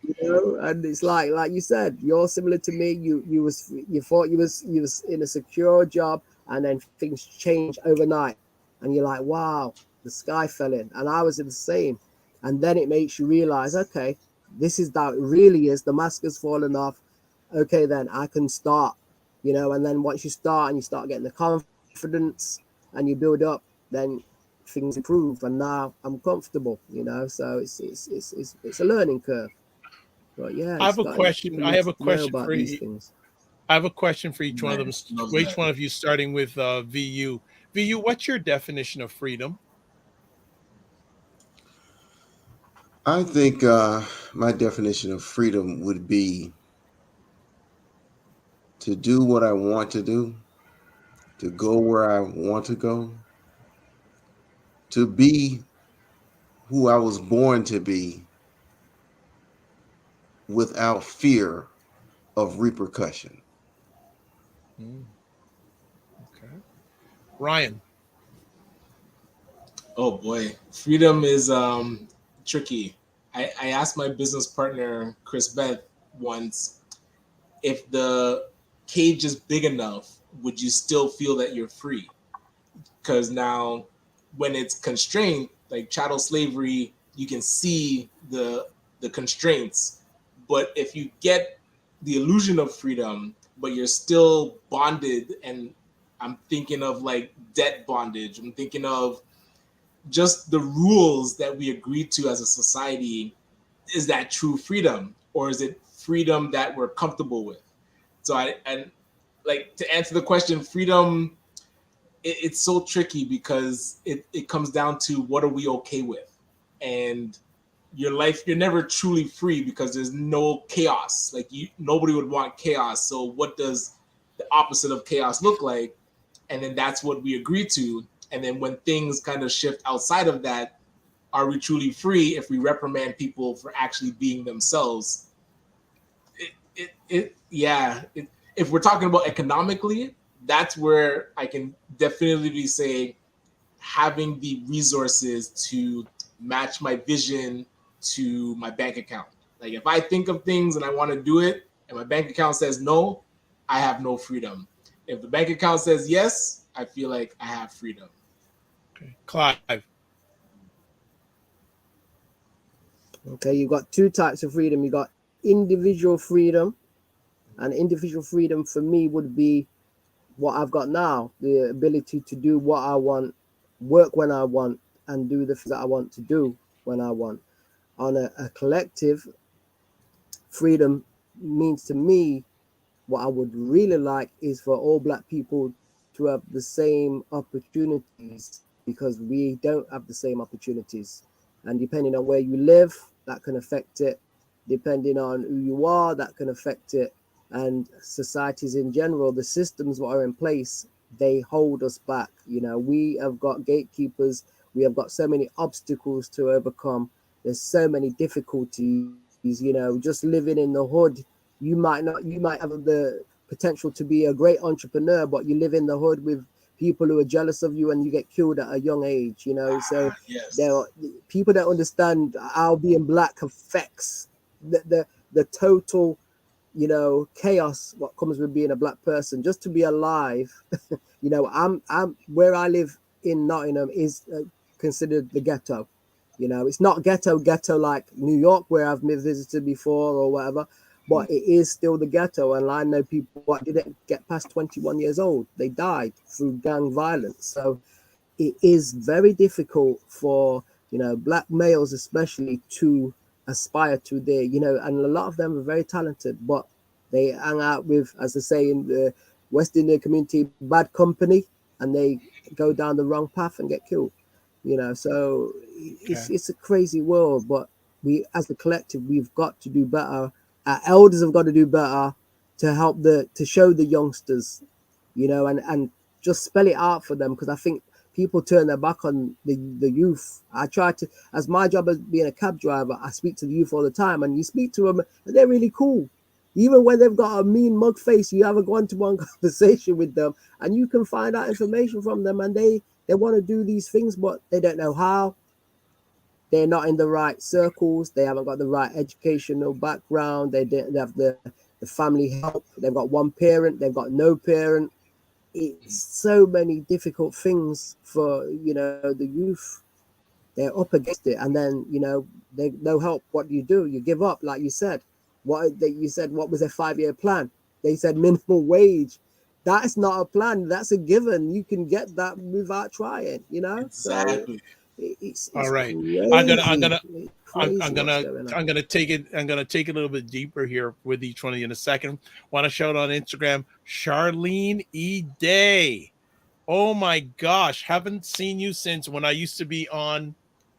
Speaker 3: you know. And it's like you said, you're similar to me. You thought you was in a secure job, and then things change overnight, and you're like, wow, the sky fell in. And I was in the same. And then it makes you realize, okay, this is how it really is. The mask has fallen off. Okay, then I can start, you know. And then once you start and you start getting the confidence and you build up, then things improve. And now I'm comfortable, you know. So it's a learning curve. But yeah,
Speaker 1: I have a question. I have a question for you. I have a question for each one of them. Each one of you, starting with VU. VU, what's your definition of freedom?
Speaker 2: I think my definition of freedom would be to do what I want to do, to go where I want to go, to be who I was born to be without fear of repercussion.
Speaker 1: Okay. Ryan.
Speaker 7: Oh boy, freedom is tricky. I asked my business partner Chris Beth once, if the cage is big enough, would you still feel that you're free? Because now, when it's constrained, like chattel slavery, you can see the constraints. But if you get the illusion of freedom, but you're still bonded, and I'm thinking of like debt bondage, I'm thinking of just the rules that we agreed to as a society, is that true freedom, or is it freedom that we're comfortable with? So and like, to answer the question, freedom, it's so tricky, because it comes down to what are we okay with. And your life, you're never truly free because there's no chaos. Like, nobody would want chaos. So what does the opposite of chaos look like? And then that's what we agree to. And then when things kind of shift outside of that, are we truly free if we reprimand people for actually being themselves? If we're talking about economically, that's where I can definitively say having the resources to match my vision to my bank account. Like, if I think of things and I want to do it and my bank account says no, I have no freedom. If the bank account says yes, I feel like I have freedom.
Speaker 1: Okay. Clive.
Speaker 3: Okay, you've got two types of freedom. You got individual freedom, and individual freedom for me would be what I've got now, the ability to do what I want work when I want, and do the things that I want to do when I want. On a collective, freedom means to me, what I would really like is for all Black people to have the same opportunities, because we don't have the same opportunities. And depending on where you live, that can affect it. Depending on who you are, that can affect it. And societies in general, the systems that are in place, they hold us back. You know, we have got gatekeepers. We have got so many obstacles to overcome. There's so many difficulties. You know, just living in the hood, you might have the potential to be a great entrepreneur, but you live in the hood with people who are jealous of you and you get killed at a young age, you know. So
Speaker 7: Yes.
Speaker 3: there are people that understand how being Black affects the total, you know, chaos what comes with being a Black person. Just to be alive, you know, I'm where I live in Nottingham is considered the ghetto. You know, it's not ghetto like New York where I've visited before or whatever, but it is still the ghetto. And I know people that didn't get past 21 years old. They died through gang violence. So it is very difficult for, you know, Black males especially to aspire to their, you know, and a lot of them are very talented, but they hang out with, as they say in the West Indian community, bad company, and they go down the wrong path and get killed. You know, so it's a crazy world, but we, as a collective, we've got to do better. Our elders have got to do better to help to show the youngsters, you know, and just spell it out for them, because I think people turn their back on the youth. I try to, as my job as being a cab driver, I speak to the youth all the time, and you speak to them and they're really cool. Even when they've got a mean mug face, you have a one-to-one conversation with them and you can find out information from them, and they want to do these things, but they don't know how. They're not in the right circles. They haven't got the right educational background. They don't have the family help. They've got one parent. They've got no parent. It's so many difficult things for, you know, the youth. They're up against it, and then, you know, they no help. What do? You give up, like you said. What was their 5-year plan? They said minimum wage. That's not a plan. That's a given. You can get that without trying, you know.
Speaker 7: Exactly.
Speaker 3: So it's
Speaker 1: All right.
Speaker 3: crazy.
Speaker 1: I'm gonna take it a little bit deeper here with each one of you in a second. Want to shout on Instagram, Charlene E. Day. Oh my gosh, haven't seen you since when I used to be on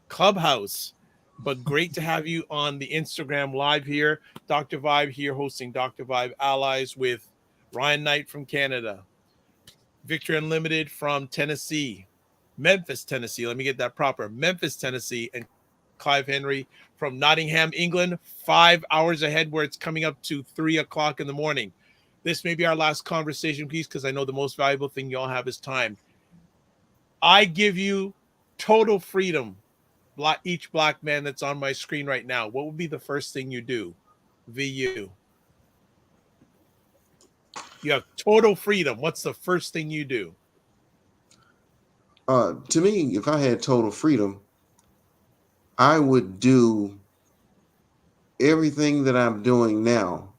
Speaker 1: Clubhouse. But great to have you on the Instagram live here. Dr. Vibe here hosting Dr. Vibe Allies with Ryan Knight from Canada, Victory Unlimited from Tennessee, Memphis, Tennessee. Let me get that proper. Memphis, Tennessee, and Clive Henry from Nottingham, England, 5 hours ahead, where it's coming up to 3 o'clock in the morning. This may be our last conversation piece, because I know the most valuable thing y'all have is time. I give you total freedom, each Black man that's on my screen right now. What would be the first thing you do? VU. You have total freedom. What's the first thing you do?
Speaker 2: To me, if I had total freedom, I would do everything that I'm doing now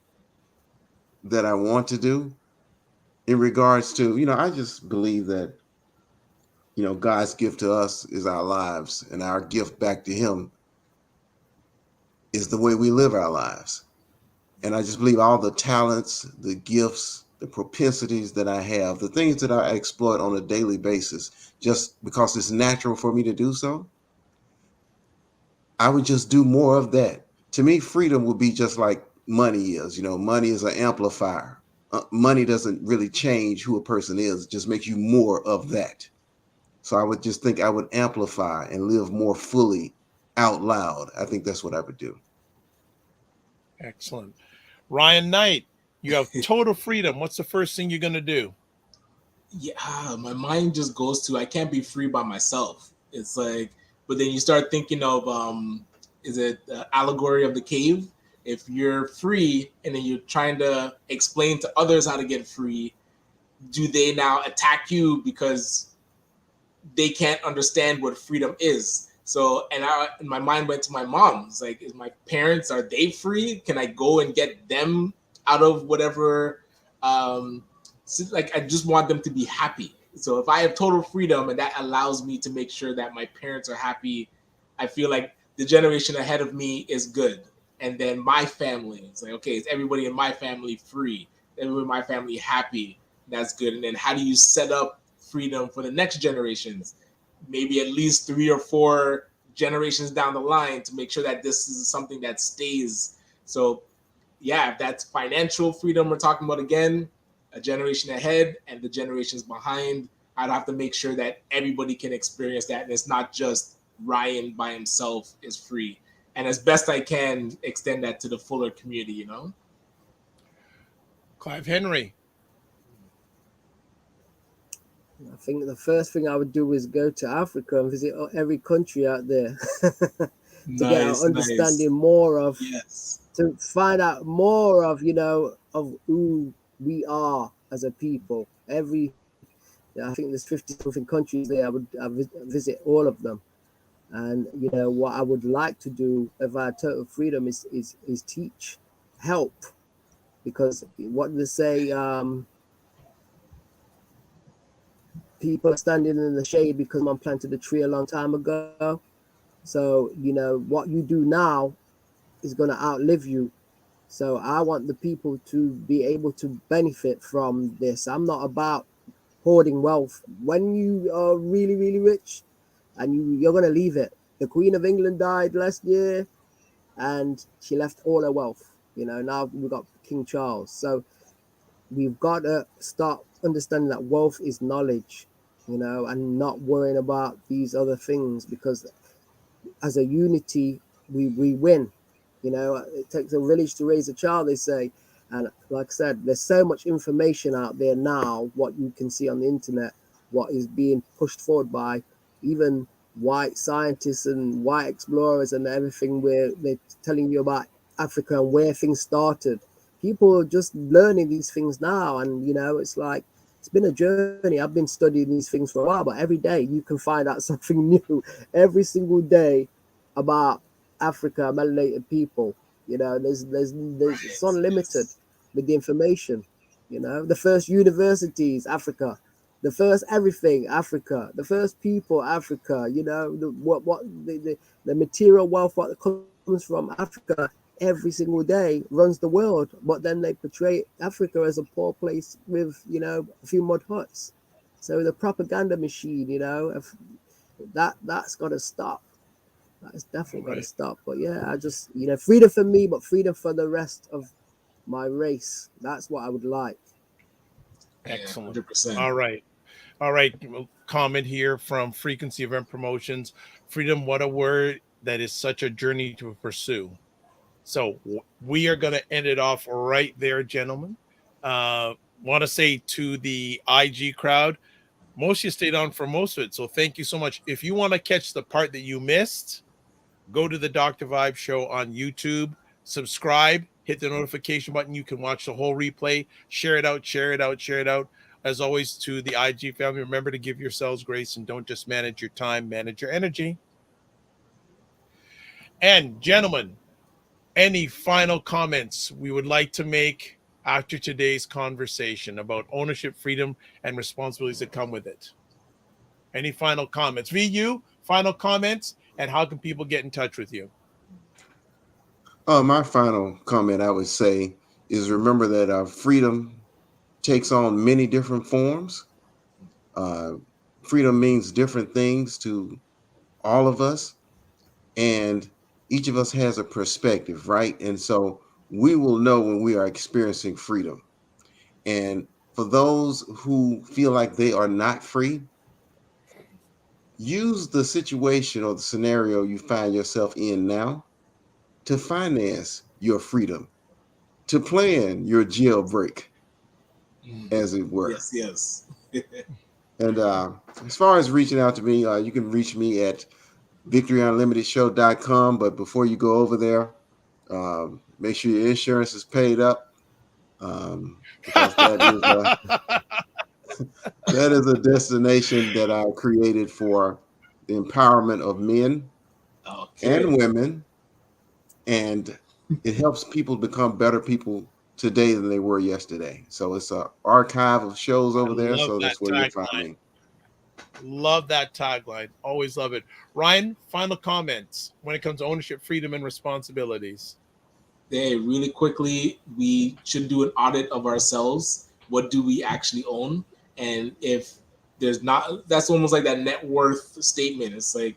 Speaker 2: that I want to do in regards to, you know, I just believe that, you know, God's gift to us is our lives, and our gift back to him is the way we live our lives. And I just believe all the talents, the gifts, the propensities that I have, the things that I exploit on a daily basis, just because it's natural for me to do so, I would just do more of that. To me, freedom would be just like money is. You know, money is an amplifier. Money doesn't really change who a person is. It just makes you more of that. So I would just think I would amplify and live more fully out loud. I think that's what I would do.
Speaker 1: Excellent. Ryan Knight, you have total freedom. What's the first thing you're going to do?
Speaker 7: Yeah, my mind just goes to, I can't be free by myself. It's like, but then you start thinking of, is it the allegory of the cave? If you're free and then you're trying to explain to others how to get free, do they now attack you because they can't understand what freedom is? So, and my mind went to my mom. It's like, is my parents, are they free? Can I go and get them out of whatever? Like, I just want them to be happy. So if I have total freedom and that allows me to make sure that my parents are happy, I feel like the generation ahead of me is good. And then my family, it's like, okay, is everybody in my family free? Everybody in my family happy? That's good. And then how do you set up freedom for the next generations? Maybe at least 3 or 4 generations down the line to make sure that this is something that stays. So yeah, if that's financial freedom we're talking about again, a generation ahead and the generations behind, I'd have to make sure that everybody can experience that. And it's not just Ryan by himself is free. And as best I can, extend that to the fuller community, you know?
Speaker 1: Clive Henry.
Speaker 3: I think the first thing I would do is go to Africa and visit every country out there to get an understanding more of, to find out more of, you know, of who we are as a people. I think there's 50 something countries there. I would visit all of them. And, you know, what I would like to do if I had total freedom is teach, help. Because what they say, people are standing in the shade because man planted a tree a long time ago. So, you know, what you do now is going to outlive you. So I want the people to be able to benefit from this. I'm not about hoarding wealth. When you are really, really rich and you're going to leave it. The Queen of England died last year and she left all her wealth. You know, now we've got King Charles. So we've got to start understanding that wealth is knowledge, you know, and not worrying about these other things, because as a unity, we win. You know, it takes a village to raise a child, they say. And like I said, there's so much information out there now, what you can see on the internet, what is being pushed forward by even white scientists and white explorers and everything, where they're telling you about Africa and where things started. People are just learning these things now. And, you know, it's like, it's been a journey. I've been studying these things for a while, but every day you can find out something new every single day about Africa, melanated people. You know, there's it's unlimited with the information. You know, the first universities, Africa, the first everything, Africa, the first people, Africa. You know, the material wealth what comes from Africa every single day runs the world. But then they portray Africa as a poor place with, you know, a few mud huts. So the propaganda machine, you know, that's got to stop. That is definitely got to stop. But yeah, I just, you know, freedom for me, but freedom for the rest of my race. That's what I would like.
Speaker 1: Excellent.
Speaker 7: 100%.
Speaker 1: All right. Comment here from Frequency Event Promotions. Freedom, what a word. That is such a journey to pursue. So we are going to end it off right there, gentlemen. Want to say to the IG crowd, most of you stayed on for most of it. So thank you so much. If you want to catch the part that you missed, go to the Dr. Vibe Show on YouTube, subscribe, hit the notification button. You can watch the whole replay, share it out. As always, to the IG family, remember to give yourselves grace and don't just manage your time, manage your energy. And gentlemen, any final comments we would like to make after today's conversation about ownership, freedom, and responsibilities that come with it? Any final comments? VU, final comments, and how can people get in touch with you?
Speaker 2: My final comment I would say is remember that freedom takes on many different forms. Freedom means different things to all of us, and each of us has a perspective, right? And so we will know when we are experiencing freedom. And for those who feel like they are not free, use the situation or the scenario you find yourself in now to finance your freedom, to plan your jailbreak, as it were.
Speaker 7: Yes.
Speaker 2: And as far as reaching out to me, you can reach me at victoryunlimitedshow.com. But before you go over there, make sure your insurance is paid up, because that is a destination that I created for the empowerment of men and women, and it helps people become better people today than they were yesterday. So it's an archive of shows over there. So that's where you'll find me.
Speaker 1: Love that tagline. Always love it. Ryan, final comments when it comes to ownership, freedom, and responsibilities.
Speaker 7: Hey, really quickly, we should do an audit of ourselves. What do we actually own? And if there's not, that's almost like that net worth statement. It's like,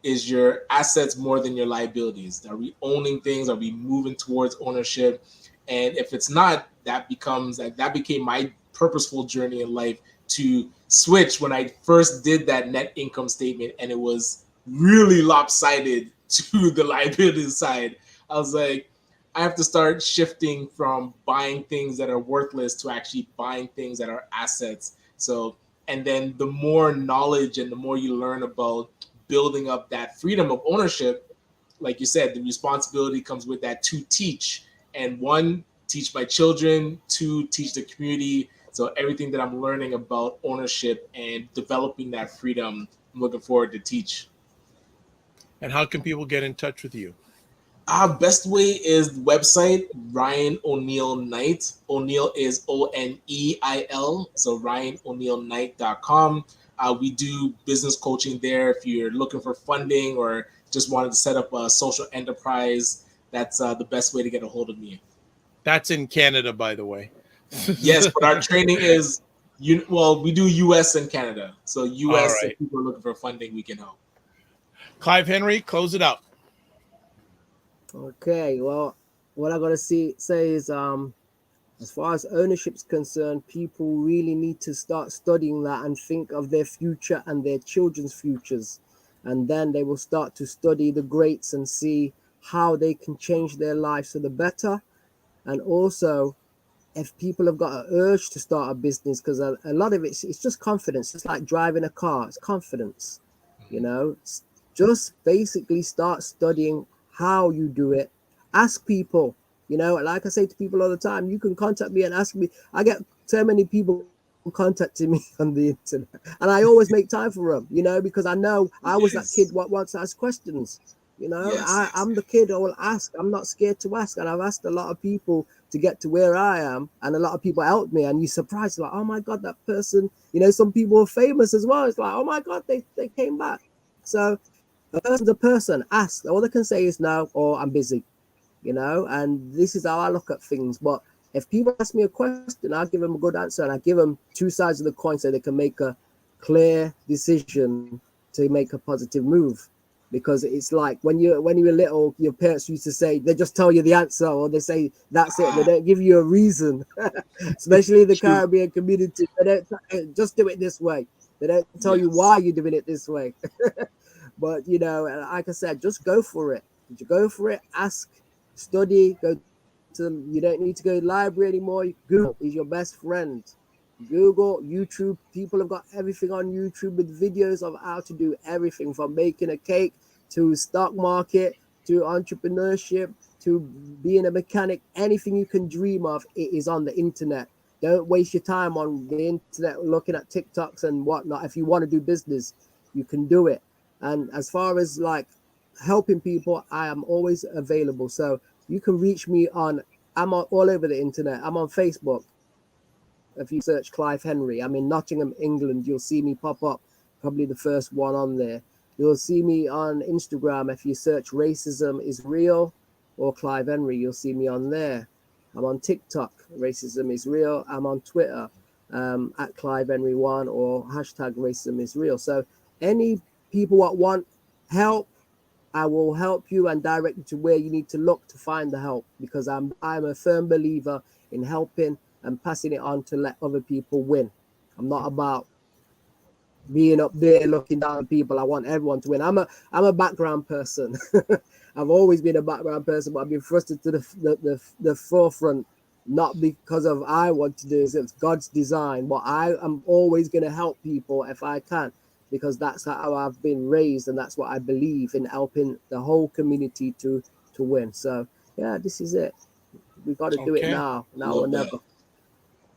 Speaker 7: is your assets more than your liabilities? Are we owning things? Are we moving towards ownership? And if it's not, that became my purposeful journey in life to switch when I first did that net income statement, and it was really lopsided to the liability side. I was like, I have to start shifting from buying things that are worthless to actually buying things that are assets. So, and then the more knowledge and the more you learn about building up that freedom of ownership, like you said, the responsibility comes with that to teach. And one, teach my children, two, teach the community. So everything that I'm learning about ownership and developing that freedom, I'm looking forward to teach.
Speaker 1: And how can people get in touch with you?
Speaker 7: Best way is website Ryan O'Neil Knight. O'Neil is Oneil, so RyanO'NeilKnight.com. We do business coaching there. If you're looking for funding or just wanted to set up a social enterprise, that's the best way to get a hold of me.
Speaker 1: That's in Canada, by the way.
Speaker 7: Yes, but our training is we do US and Canada. So US,
Speaker 1: right.
Speaker 7: If people are looking for funding, we can help.
Speaker 1: Clive Henry, close it out.
Speaker 3: Okay, well, what I gotta say is, as far as ownership's concerned, people really need to start studying that and think of their future and their children's futures, and then they will start to study the greats and see how they can change their lives for the better. And also, if people have got an urge to start a business, because a lot of it's just confidence. It's like driving a car. It's confidence, you know. Just basically start studying how you do it. Ask people, you know, like I say to people all the time, you can contact me and ask me. I get so many people contacting me on the internet, and I always make time for them, you know, because I know I was that kid what wants to ask questions. You know, I'm the kid who will ask. I'm not scared to ask, and I've asked a lot of people to get to where I am, and a lot of people helped me. And you're surprised, like, oh my God, that person. You know, some people are famous as well. It's like, oh my God, they came back. So a person's a person. Ask. All they can say is no, or I'm busy. You know, and this is how I look at things. But if people ask me a question, I'll give them a good answer, and I give them two sides of the coin so they can make a clear decision to make a positive move. Because it's like when you were little, your parents used to say, they just tell you the answer, or they say that's it. They don't give you a reason. Especially the Caribbean community, they don't just do it this way. They don't tell you why you're doing it this way. But you know, like I said, just go for it. Go for it. Ask, study. Go to. You don't need to go to the library anymore. Google is your best friend. Google, YouTube. People have got everything on YouTube with videos of how to do everything from making a cake to stock market to entrepreneurship to being a mechanic. Anything you can dream of, it is on the internet. Don't waste your time on the internet looking at TikToks and whatnot. If you want to do business, you can do it. And as far as like helping people, I am always available. So you can reach me I'm all over the internet. I'm on Facebook. If you search Clive Henry, I'm in Nottingham, England, you'll see me pop up, probably the first one on there. You'll see me on Instagram. If you search Racism is Real or Clive Henry, you'll see me on there. I'm on TikTok, Racism is Real. I'm on Twitter, at Clive Henry 1 or hashtag Racism is Real. So any people that want help, I will help you and direct you to where you need to look to find the help, because I'm a firm believer in helping and passing it on to let other people win. I'm not about being up there looking down on people. I want everyone to win. I'm a background person. I've always been a background person, but I've been thrusted to the forefront, not because of I want to do it. It's God's design. But I am always going to help people if I can, because that's how I've been raised, and that's what I believe in, helping the whole community to win. So yeah, this is it. We've got to do it now or never.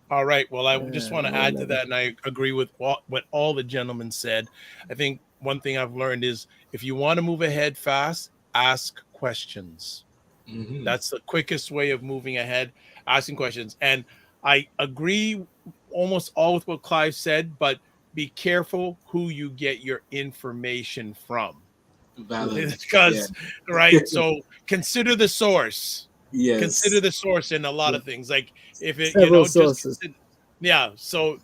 Speaker 1: All right. Well, I just want to add to that, and I agree with what all the gentlemen said. I think one thing I've learned is if you want to move ahead fast, ask questions. Mm-hmm. That's the quickest way of moving ahead, asking questions. And I agree almost all with what Clive said, but be careful who you get your information from.
Speaker 7: Valid.
Speaker 1: Because, right? So consider the source.
Speaker 7: Yes.
Speaker 1: Consider the source in a lot of things. Like if it,
Speaker 3: Several
Speaker 1: just
Speaker 3: sources.
Speaker 1: yeah. So,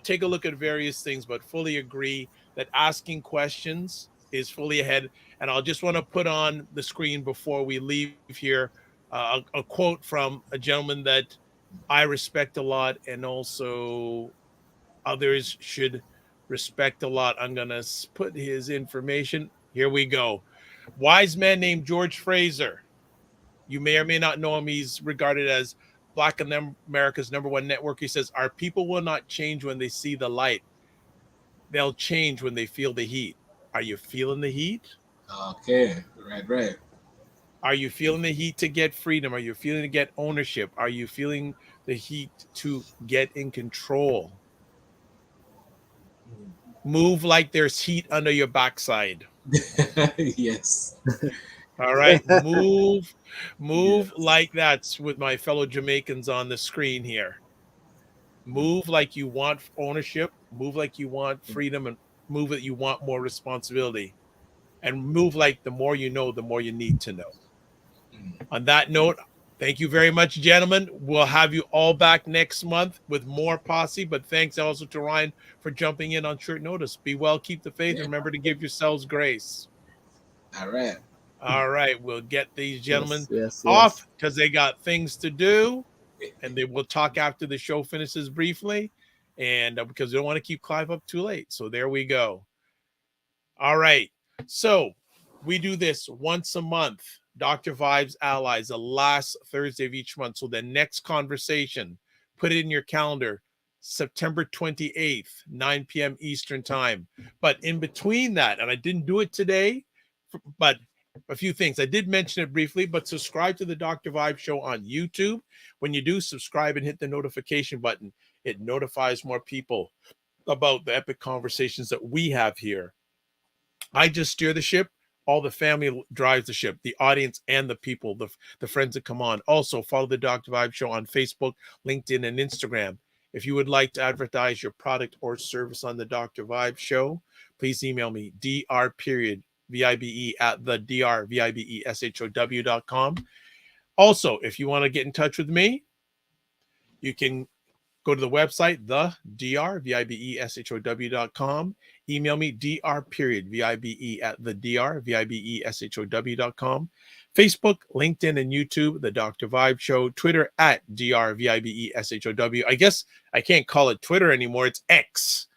Speaker 1: take a look at various things, but fully agree that asking questions is fully ahead. And I'll just want to put on the screen before we leave here a quote from a gentleman that I respect a lot, and also others should respect a lot. I'm going to put his information. Here we go. Wise man named George Fraser. You may or may not know him. He's regarded as Black America's #1 network. He says, our people will not change when they see the light. They'll change when they feel the heat. Are you feeling the heat?
Speaker 7: Okay. Right.
Speaker 1: Are you feeling the heat to get freedom? Are you feeling to get ownership? Are you feeling the heat to get in control? Move like there's heat under your backside.
Speaker 7: Yes.
Speaker 1: All right. Move like that's with my fellow Jamaicans on the screen here. Move like you want ownership, move like you want freedom, and move that you want more responsibility. And move like the more you know, the more you need to know. On that note, thank you very much, gentlemen. We'll have you all back next month with more posse. But thanks also to Ryan for jumping in on short notice. Be well, keep the faith, and remember to give yourselves grace.
Speaker 7: All right.
Speaker 1: All right. We'll get these gentlemen
Speaker 3: Yes.
Speaker 1: off because they got things to do. And they will talk after the show finishes briefly. And because we don't want to keep Clive up too late. So there we go. All right. So we do this once a month. Dr. Vibes Allies, the last Thursday of each month. So the next conversation, put it in your calendar, September 28th, 9 p.m. Eastern time. But in between that, and I didn't do it today, but a few things. I did mention it briefly, but subscribe to the Dr. Vibe Show on YouTube. When you do, subscribe and hit the notification button. It notifies more people about the epic conversations that we have here. I just steer the ship. All the family drives the ship, the audience and the people, the friends that come on. Also, follow the Dr. Vibe Show on Facebook, LinkedIn, and Instagram. If you would like to advertise your product or service on the Dr. Vibe Show, please email me, dr.vibe at the drvibeshow.com. Also, if you want to get in touch with me, you can go to the website, the drvibeshow.com. Email me, dr.vibe at the drvibeshow.com. Facebook, LinkedIn, and YouTube, The Dr. Vibe Show. Twitter, at drvibeshow. I guess I can't call it Twitter anymore. It's X.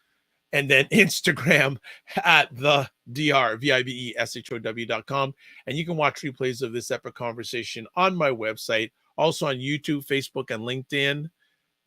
Speaker 1: And then Instagram, at the drvibeshow.com. And you can watch replays of this epic conversation on my website, also on YouTube, Facebook, and LinkedIn.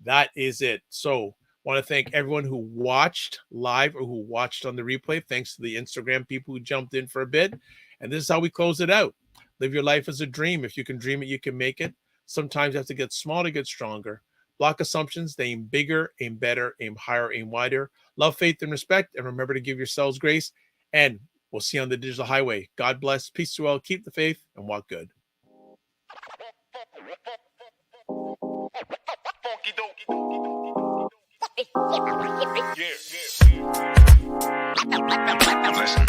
Speaker 1: That is it. So want to thank everyone who watched live or who watched on the replay. Thanks to the Instagram people who jumped in for a bit. And this is how we close it out. Live your life as a dream. If you can dream it, you can make it. Sometimes you have to get small to get stronger. Block assumptions. They aim bigger, aim better, aim higher, aim wider. Love, faith, and respect. And remember to give yourselves grace. And we'll see you on the digital highway. God bless. Peace to all. Keep the faith and walk good.
Speaker 8: Yeah. Listen.